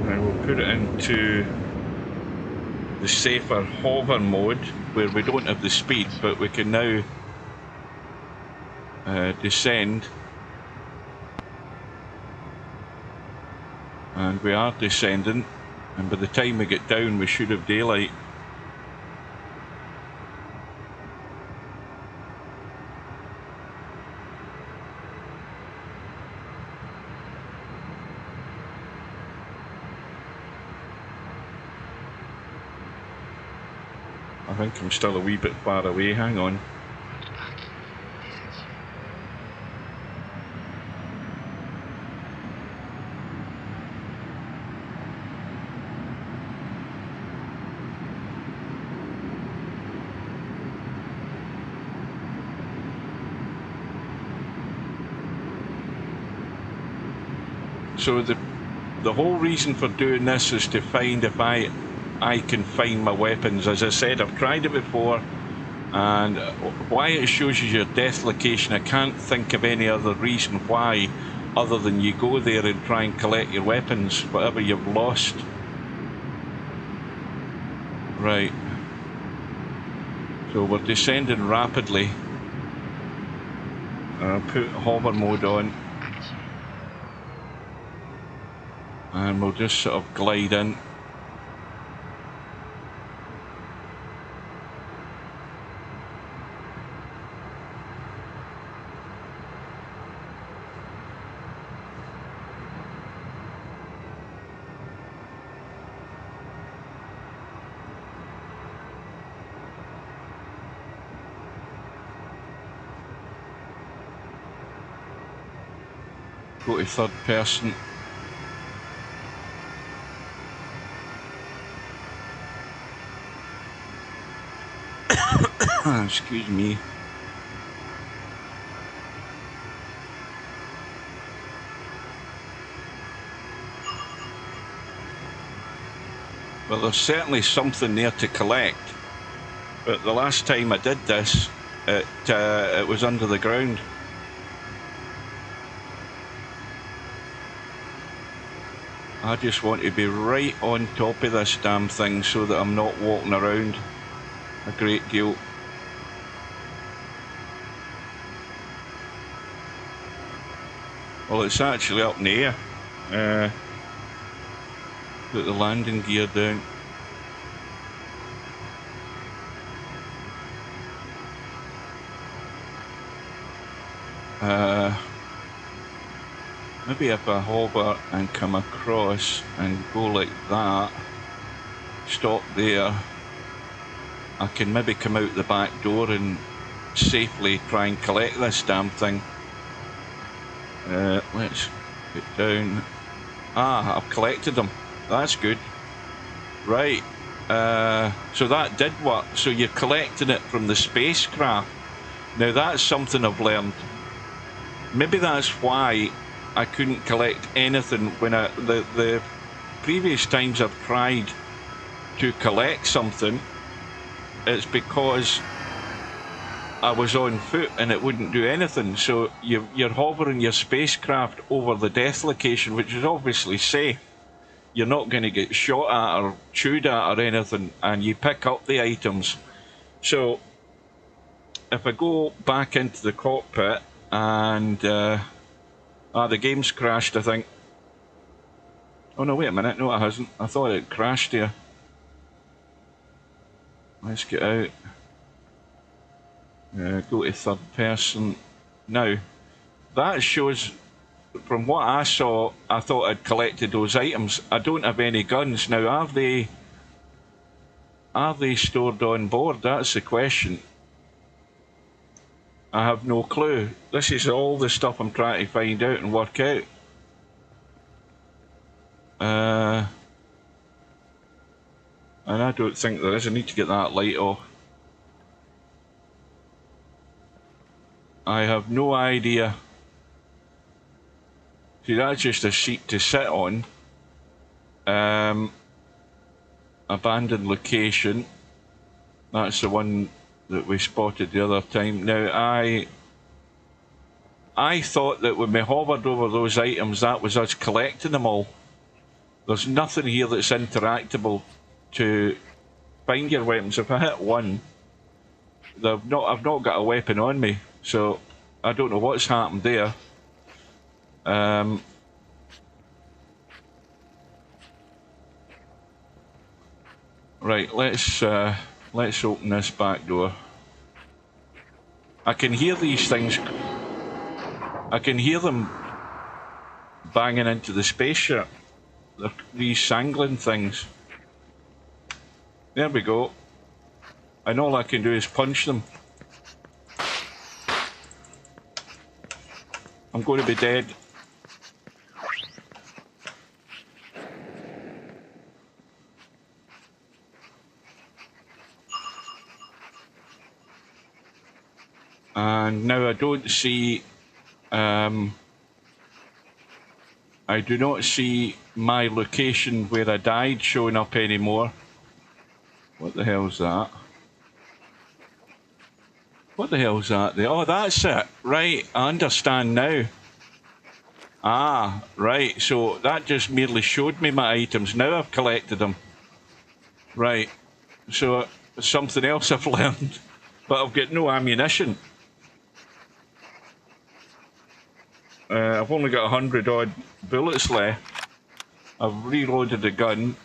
Now we'll put it into the safer hover mode, where we don't have the speed, but we can now descend, and we are descending, and by the time we get down we should have daylight. I think I'm still a wee bit far away, hang on. So the whole reason for doing this is to find if I can find my weapons. As I said, I've tried it before, and why it shows you your death location, I can't think of any other reason why, other than you go there and try and collect your weapons, whatever you've lost. Right. So we're descending rapidly. I'll put hover mode on. And we'll just sort of glide in. Go to third person. Excuse me. Well, there's certainly something there to collect, but the last time I did this, it was under the ground. I just want to be right on top of this damn thing so that I'm not walking around a great deal. Well, it's actually up in the air. Put the landing gear down. Maybe if I hover and come across and go like that, stop there, I can maybe come out the back door and safely try and collect this damn thing. Let's get down. Ah, I've collected them. That's good. Right. So that did work. So you're collecting it from the spacecraft. Now that's something I've learned. Maybe that's why I couldn't collect anything when the previous times I've tried to collect something. It's because I was on foot and it wouldn't do anything. So you're hovering your spacecraft over the death location, which is obviously safe. You're not going to get shot at or chewed at or anything, and you pick up the items. So if I go back into the cockpit and the game's crashed, I think. Oh no, wait a minute, no it hasn't. I thought it crashed here. Let's get out. Go to third person. Now, that shows, from what I saw, I thought I'd collected those items. I don't have any guns. Now, are they stored on board? That's the question. I have no clue. This is all the stuff I'm trying to find out and work out. And I don't think there is. I need to get that light off. I have no idea. See, that's just a seat to sit on. Abandoned location. That's the one that we spotted the other time. Now, I thought that when we hovered over those items, that was us collecting them all. There's nothing here that's interactable to find your weapons. If I hit one, I've not got a weapon on me, so I don't know what's happened there. Right, let's open this back door. I can hear these things. I can hear them banging into the spaceship. These sangling things. There we go. And all I can do is punch them. I'm going to be dead. And now I don't see, I do not see my location where I died showing up anymore. What the hell's that? What the hell's that there? Oh, that's it. Right, I understand now. Ah, right, so that just merely showed me my items. Now I've collected them. Right, so something else I've learned. But I've got no ammunition. I've only got 100 odd bullets left. I've reloaded the gun.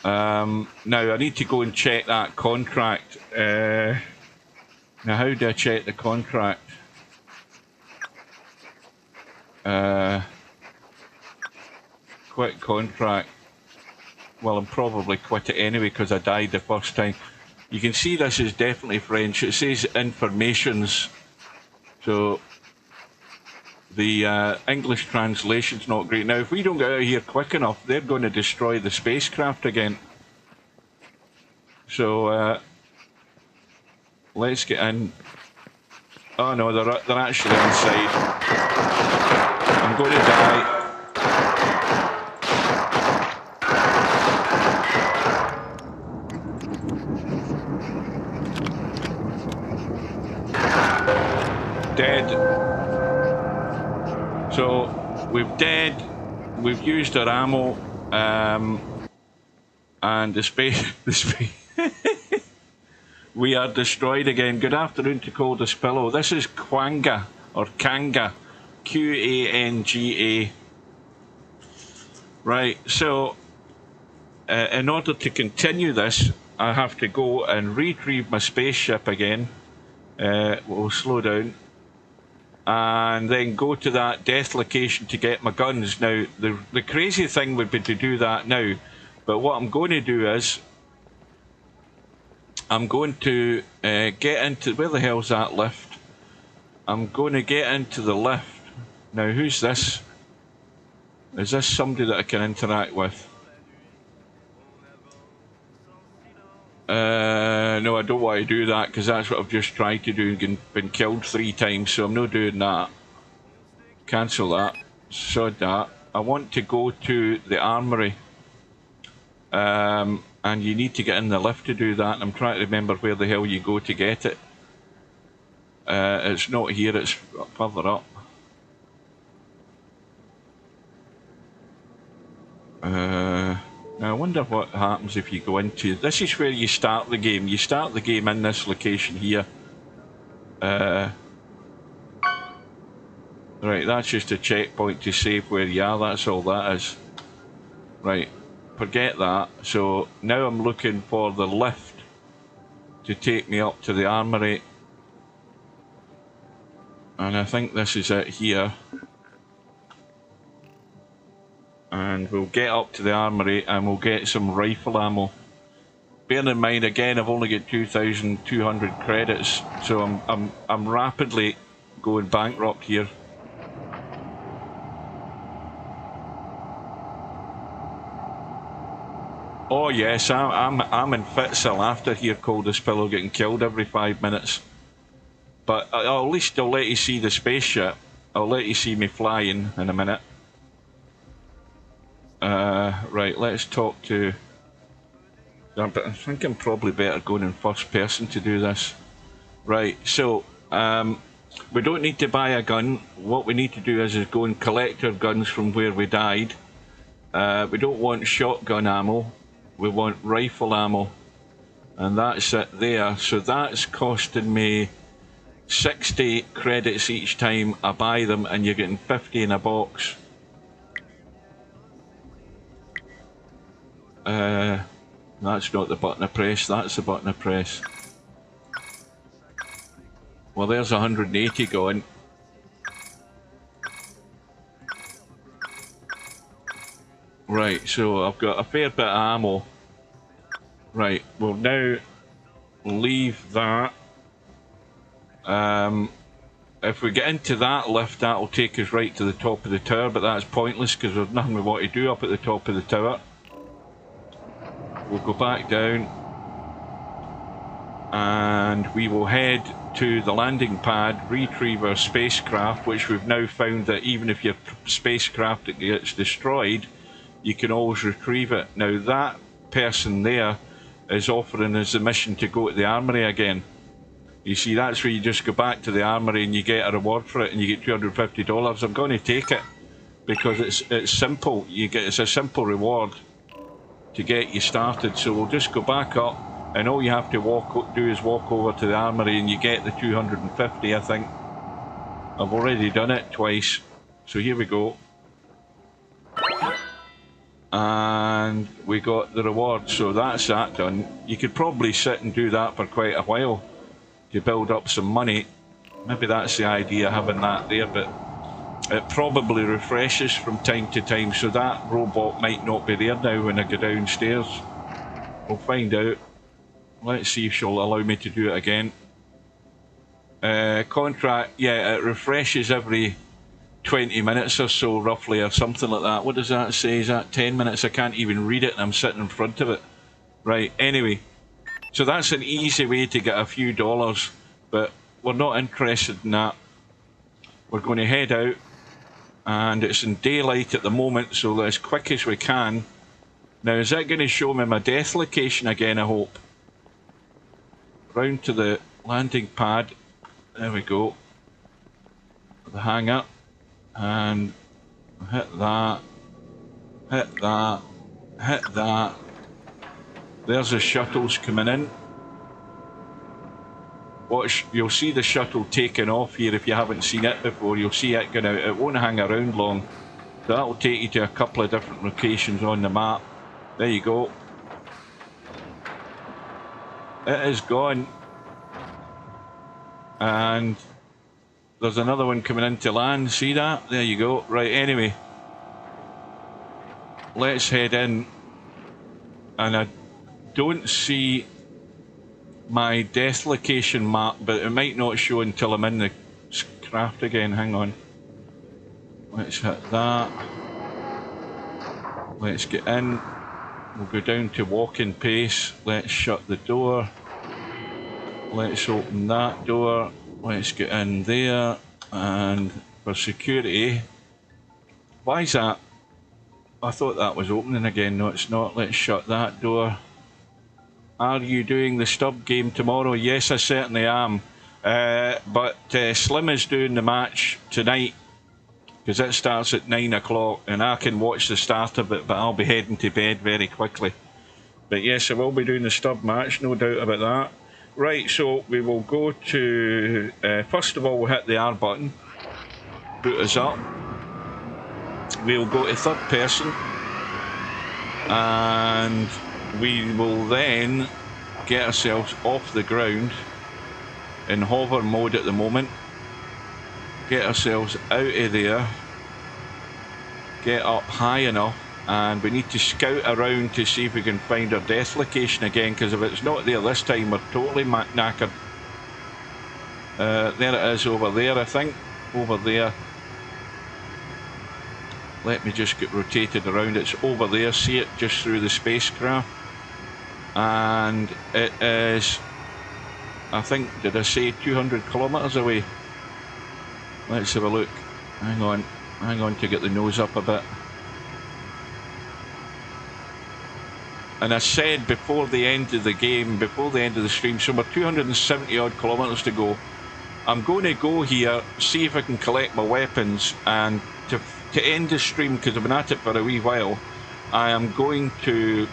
Now I need to go and check that contract. Now how do I check the contract? Quit contract. Well, I'm probably quit it anyway because I died the first time. You can see this is definitely French. It says informations. So the English translation's not great. Now, if we don't get out of here quick enough, they're going to destroy the spacecraft again. So let's get in. Oh no, they're actually inside. I'm going to die. Dead. So we've dead, we've used our ammo, and the space we are destroyed again. Good afternoon to Coldest Pillow. This is QANGA or KANGA. QANGA. Right, so in order to continue this, I have to go and retrieve my spaceship again. We'll slow down. And then go to that death location to get my guns. Now, the crazy thing would be to do that now, but what I'm going to do is, I'm going to get into, where the hell's that lift? I'm going to get into the lift. Now, who's this? Is this somebody that I can interact with? No, I don't want to do that because that's what I've just tried to do and been killed 3 times, so I'm not doing that. Cancel that. Sod that. I want to go to the armory. And you need to get in the lift to do that, and I'm trying to remember where the hell you go to get it. It's not here, it's further up. Now I wonder what happens if you go into... This is where you start the game. You start the game in this location here. Right, that's just a checkpoint to save where you are. That's all that is. Right, forget that. So now I'm looking for the lift to take me up to the armory. And I think this is it here. And we'll get up to the armory and we'll get some rifle ammo. Bear in mind, again, I've only got 2,200 credits, so I'm rapidly going bankrupt here. Oh yes, I'm in fits of laughter here, coldest pillow, getting killed every 5 minutes. But at least I'll let you see the spaceship. I'll let you see me flying in a minute. Right, let's talk to... But I think I'm probably better going in first person to do this. Right, so we don't need to buy a gun. What we need to do is go and collect our guns from where we died. We don't want shotgun ammo. We want rifle ammo. And that's it there. So that's costing me 60 credits each time I buy them, and you're getting 50 in a box. That's not the button I press, that's the button I press. Well, there's 180 going. Right, so I've got a fair bit of ammo. Right, we'll now leave that. If we get into that lift, that'll take us right to the top of the tower, but that's pointless because there's nothing we want to do up at the top of the tower. We'll go back down and we will head to the landing pad, retrieve our spacecraft, which we've now found that even if your spacecraft gets destroyed, you can always retrieve it. Now that person there is offering us a mission to go to the armory again. You see, that's where you just go back to the armory and you get a reward for it and you get $250. I'm going to take it because it's simple. It's a simple reward to get you started. So we'll just go back up, and all you have to do is walk over to the armory and you get the 250, I think. I've already done it twice, so here we go. And we got the reward, so that's that done. You could probably sit and do that for quite a while to build up some money. Maybe that's the idea, having that there, but it probably refreshes from time to time, so that robot might not be there now when I go downstairs. We'll find out. Let's see if she'll allow me to do it again. Contract, yeah, it refreshes every 20 minutes or so, roughly, or something like that. What does that say? Is that 10 minutes? I can't even read it and I'm sitting in front of it. Right, anyway. So that's an easy way to get a few dollars, but we're not interested in that. We're going to head out, and it's in daylight at the moment, so as quick as we can. Now, is that going to show me my death location again, I hope? Round to the landing pad. There we go. The hangar. And hit that. Hit that. Hit that. There's the shuttles coming in. watch, you'll see the shuttle taking off here. If you haven't seen it before, you'll see it going out. It won't hang around long, so that will take you to a couple of different locations on the map. There you go. It is gone, and there's another one coming into land. See that? There you go. Right, anyway, let's head in. And I don't see my death location map, but it might not show until I'm in the craft again. Hang on. Let's hit that. Let's get in. We'll go down to walking pace. Let's shut the door. Let's open that door. Let's get in there. And for security, why is that? I thought that was opening again. No, it's not. Let's shut that door. Are you doing the stub game tomorrow? Yes, I certainly am. But Slim is doing the match tonight, because it starts at 9 o'clock, and I can watch the start of it, but I'll be heading to bed very quickly. But yes, I will be doing the stub match, no doubt about that. Right, so we will go to... first of all, we'll hit the R button. Boot us up. We'll go to third person, and we will then get ourselves off the ground in hover mode at the moment. Get ourselves out of there, get up high enough, and we need to scout around to see if we can find our death location again, because if it's not there this time, we're totally knackered. There it is over there, I think. Over there. Let me just get rotated around. It's over there. See it just through the spacecraft. And it is, I think, did I say 200 kilometers away? Let's have a look. Hang on to get the nose up a bit. And I said before the end of the game, before the end of the stream, so we're 270 odd kilometers to go. I'm going to go here, see if I can collect my weapons, and to end the stream, because I've been at it for a wee while, I am going to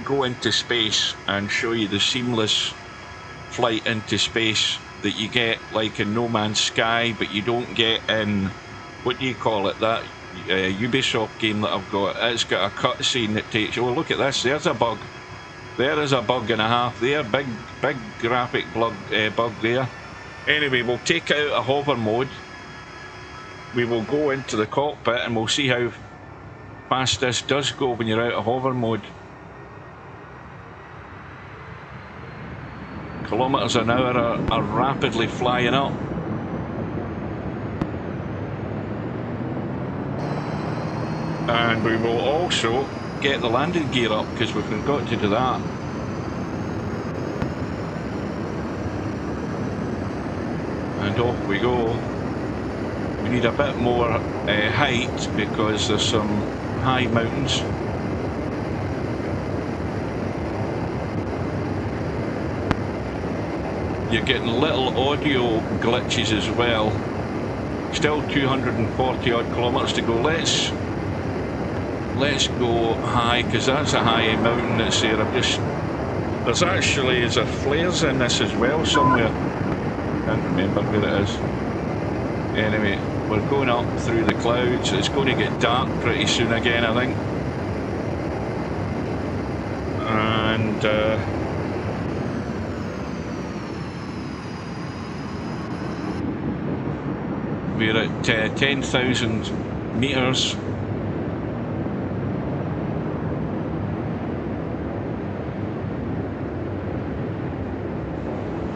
go into space and show you the seamless flight into space that you get like in No Man's Sky, but you don't get in, what do you call it, that Ubisoft game that I've got. It's got a cutscene that takes you, oh look at this, there's a bug. There is a bug and a half there, big graphic bug there. Anyway, we'll take out a hover mode. We will go into the cockpit and we'll see how fast this does go when you're out of hover mode. Kilometers an hour are rapidly flying up. And we will also get the landing gear up, because we've forgot to do that. And off we go. We need a bit more height, because there's some high mountains. You're getting little audio glitches as well. Still 240 odd kilometers to go. Let's go high, because that's a high mountain that's there. There's actually, is there flares in this as well somewhere? Can't remember where it is. Anyway, we're going up through the clouds. It's going to get dark pretty soon again, I think. And we're at 10,000 meters.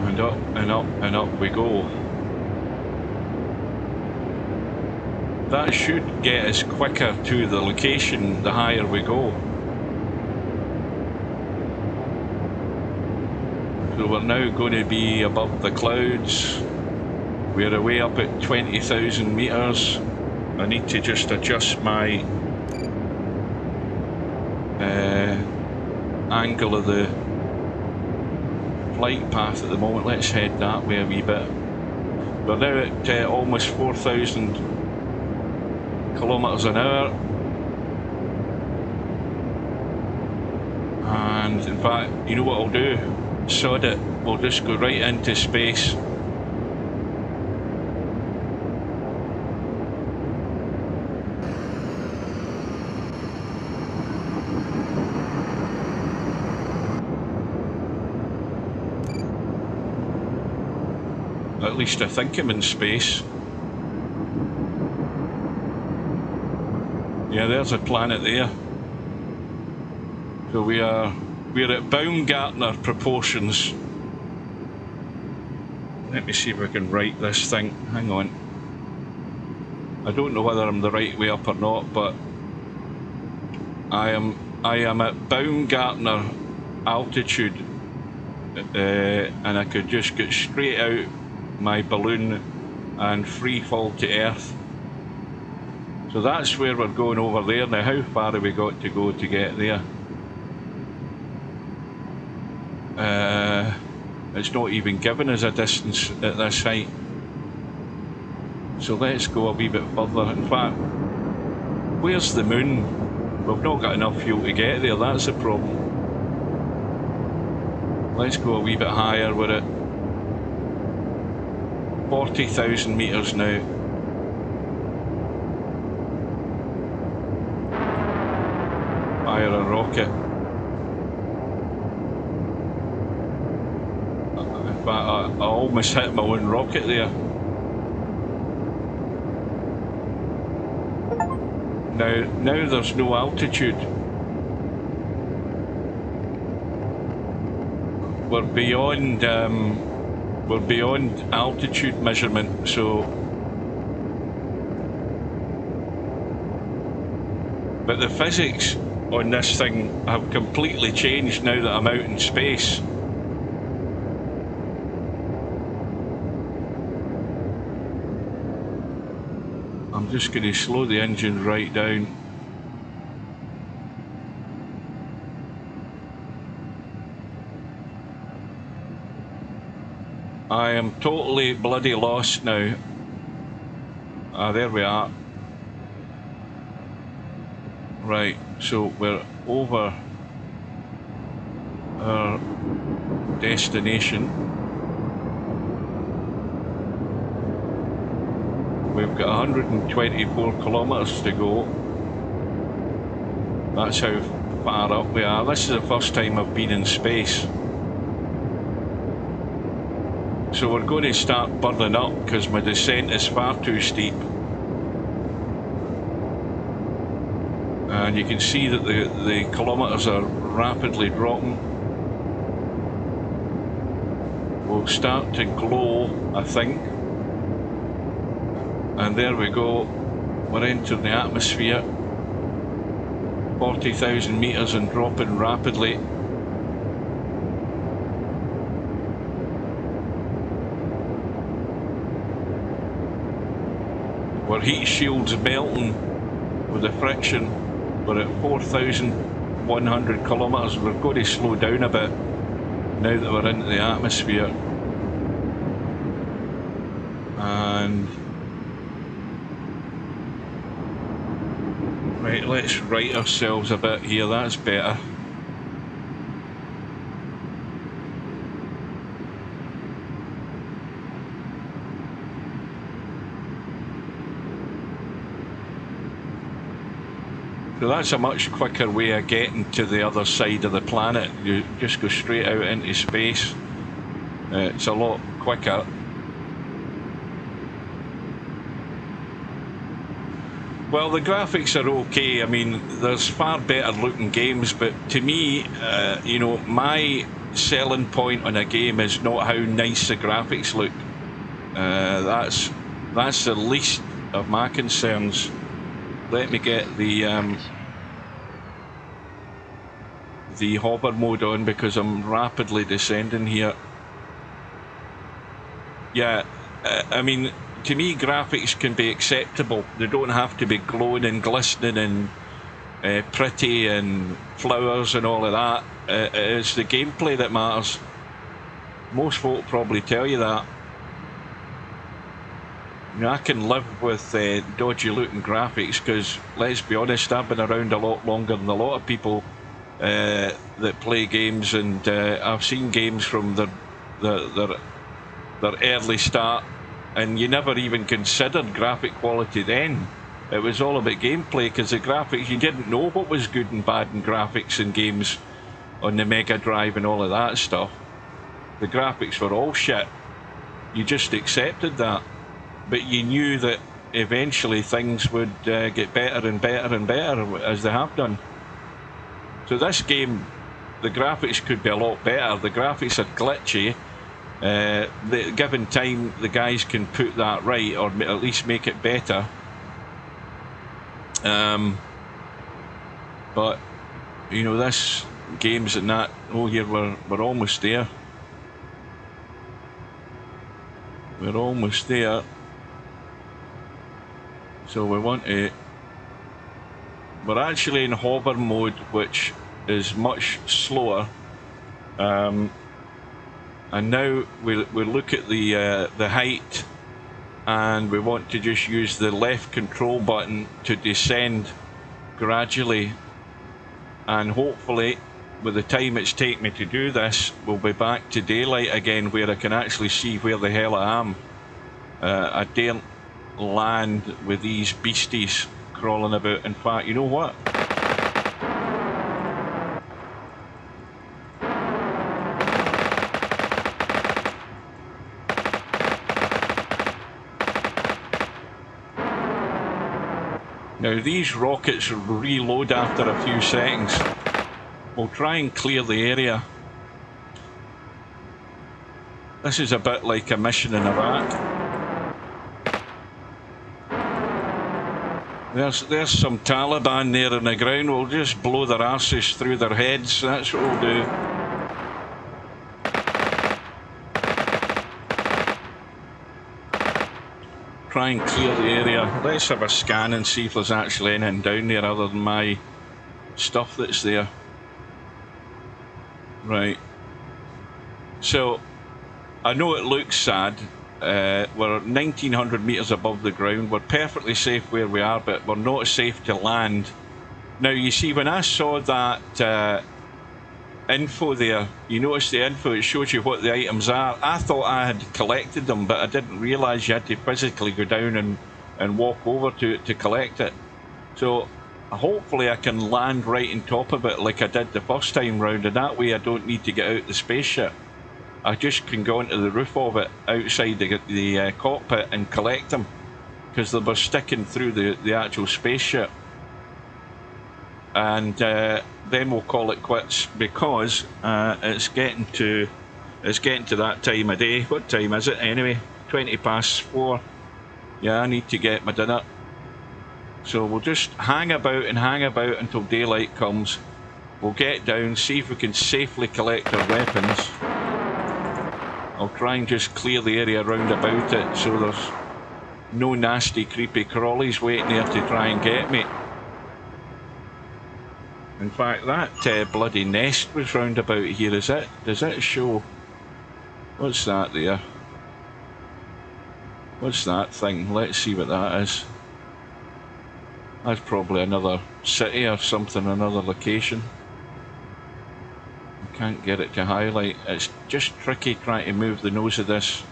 And up and up and up we go. That should get us quicker to the location the higher we go. So we're now going to be above the clouds. We're away up at 20,000 meters. I need to just adjust my angle of the flight path at the moment. Let's head that way a wee bit. We're now at almost 4,000 kilometers an hour, and in fact, you know what I'll do? Sod it, we'll just go right into space. At least I think I'm in space. Yeah, there's a planet there. So we're at Baumgartner proportions. Let me see if I can write this thing. Hang on. I don't know whether I'm the right way up or not, but I am at Baumgartner altitude, and I could just get straight out my balloon and free fall to Earth. So that's where we're going over there. Now, how far have we got to go to get there? It's not even given us a distance at this height. So let's go a wee bit further. In fact, where's the moon? We've not got enough fuel to get there, that's the problem. Let's go a wee bit higher. We're at 40,000 metres now. Fire a rocket. In fact, I almost hit my own rocket there. Now there's no altitude. We're beyond altitude measurement, so. But the physics on this thing have completely changed now that I'm out in space. I'm just going to slow the engine right down. I am totally bloody lost now. Ah, there we are. Right, so we're over our destination. We've got 124 kilometres to go. That's how far up we are. This is the first time I've been in space. So we're going to start burning up because my descent is far too steep. And you can see that the kilometres are rapidly dropping. We'll start to glow, I think. And there we go. We're entering the atmosphere. 40,000 metres and dropping rapidly. Our heat shield's melting with the friction. We're at 4,100 kilometres. We're going to slow down a bit now that we're into the atmosphere. And right, let's right ourselves a bit here. That's better. So that's a much quicker way of getting to the other side of the planet. You just go straight out into space. It's a lot quicker. Well, the graphics are okay. I mean, there's far better looking games, but to me, you know, my selling point on a game is not how nice the graphics look. That's the least of my concerns. Let me get the hover mode on because I'm rapidly descending here. Yeah, I mean, to me graphics can be acceptable. They don't have to be glowing and glistening and pretty and flowers and all of that. It's the gameplay that matters. Most folk probably tell you that. You know, I can live with dodgy looking graphics because, let's be honest, I've been around a lot longer than a lot of people that play games, and I've seen games from their early start, and you never even considered graphic quality then. It was all about gameplay, because the graphics, you didn't know what was good and bad in graphics in games on the Mega Drive and all of that stuff. The graphics were all shit. You just accepted that, but you knew that eventually things would get better and better and better, as they have done. So this game, the graphics could be a lot better. The graphics are glitchy. Given time, the guys can put that right, or at least make it better. But you know, this games and that. Oh, here we're almost there. We're almost there. So we want to. We're actually in hover mode, which is much slower. And now we look at the height, and we want to just use the left control button to descend gradually, and hopefully with the time it's taken me to do this, we'll be back to daylight again, where I can actually see where the hell I am. I daren't land with these beasties crawling about. In fact, you know what? Now these rockets reload after a few seconds. We'll try and clear the area. This is a bit like a mission in Iraq. There's some Taliban there on the ground. We'll just blow their arses through their heads. That's what we'll do. Try and clear the area. Let's have a scan and see if there's actually anything down there other than my stuff that's there. Right. So, I know it looks sad. We're 1,900 meters above the ground. We're perfectly safe where we are, but we're not safe to land. Now, you see, when I saw that info there, you notice the info, it shows you what the items are. I thought I had collected them, but I didn't realise you had to physically go down and walk over to collect it. So hopefully I can land right on top of it like I did the first time round, and that way I don't need to get out the spaceship. I just can go onto the roof of it outside the cockpit and collect them, because they were sticking through the actual spaceship. And then we'll call it quits, because it's getting to that time of day. What time is it anyway? 4:20. Yeah, I need to get my dinner. So we'll just hang about until daylight comes. We'll get down, see if we can safely collect our weapons. I'll try and just clear the area round about it, so there's no nasty creepy crawlies waiting there to try and get me. In fact, that bloody nest was round about here. Does it show? What's that there? What's that thing? Let's see what that is. That's probably another city or something, another location. I can't get it to highlight. It's just tricky trying to move the nose of this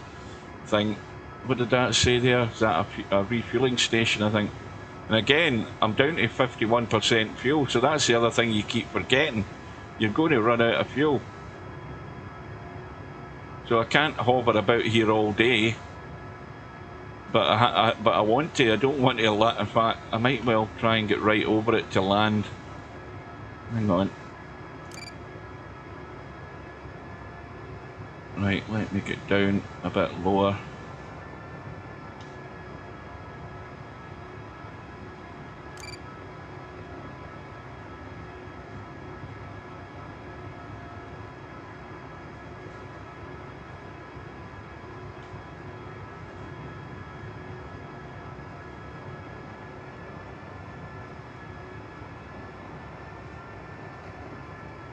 thing. What did that say there? Is that a refueling station, I think? And again, I'm down to 51% fuel, so that's the other thing you keep forgetting. You're going to run out of fuel. So I can't hover about here all day. But I want to. I don't want to let. In fact, I might well try and get right over it to land. Hang on. Right, let me get down a bit lower.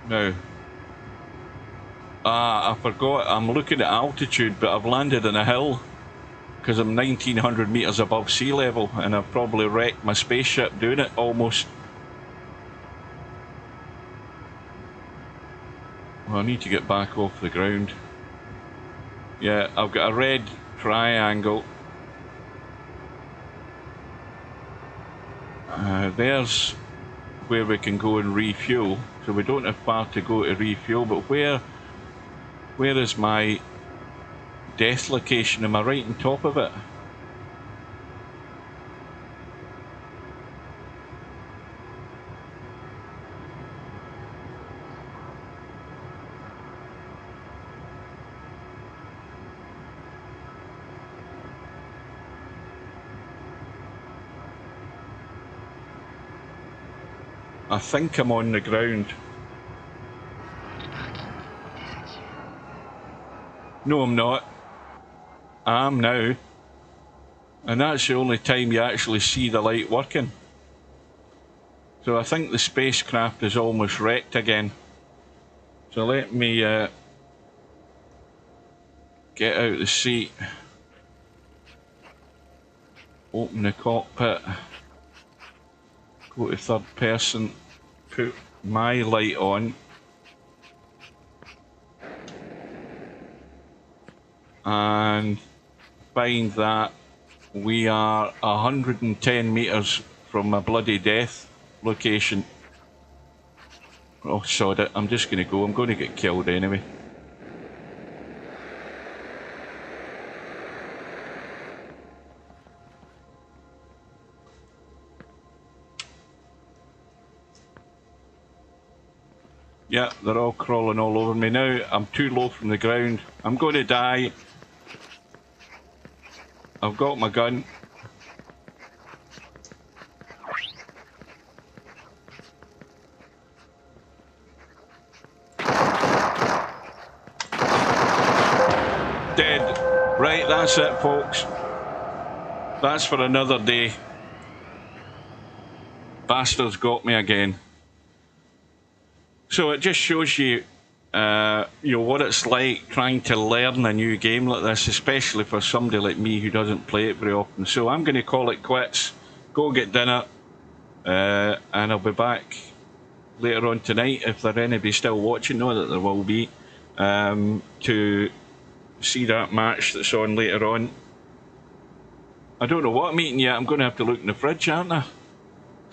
Now, I forgot, I'm looking at altitude, but I've landed on a hill because I'm 1,900 meters above sea level, and I've probably wrecked my spaceship doing it almost. Oh, I need to get back off the ground. Yeah, I've got a red triangle. There's where we can go and refuel. So we don't have far to go to refuel, but where is my death location? Am I right on top of it? I think I'm on the ground. No, I'm not. I am now. And that's the only time you actually see the light working. So I think the spacecraft is almost wrecked again. So let me get out the seat. Open the cockpit. Go to third person. Put my light on. And find that we are 110 meters from a bloody death location. Oh, sod it. I'm just going to go. I'm going to get killed anyway. Yeah, they're all crawling all over me now. I'm too low from the ground. I'm going to die. I've got my gun. Dead. Right, that's it, folks. That's for another day. Bastards got me again. So it just shows you, what it's like trying to learn a new game like this, especially for somebody like me who doesn't play it very often. So I'm going to call it quits, go get dinner, and I'll be back later on tonight, if there's anybody still watching. Know that there will be, to see that match that's on later on. I don't know what I'm eating yet. I'm going to have to look in the fridge, aren't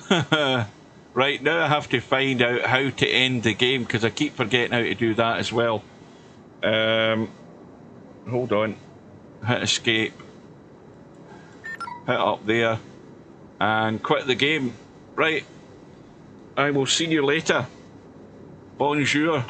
I? Right, now I have to find out how to end the game, because I keep forgetting how to do that as well. Hold on. Hit escape. Hit up there. And quit the game. Right. I will see you later. Bonjour.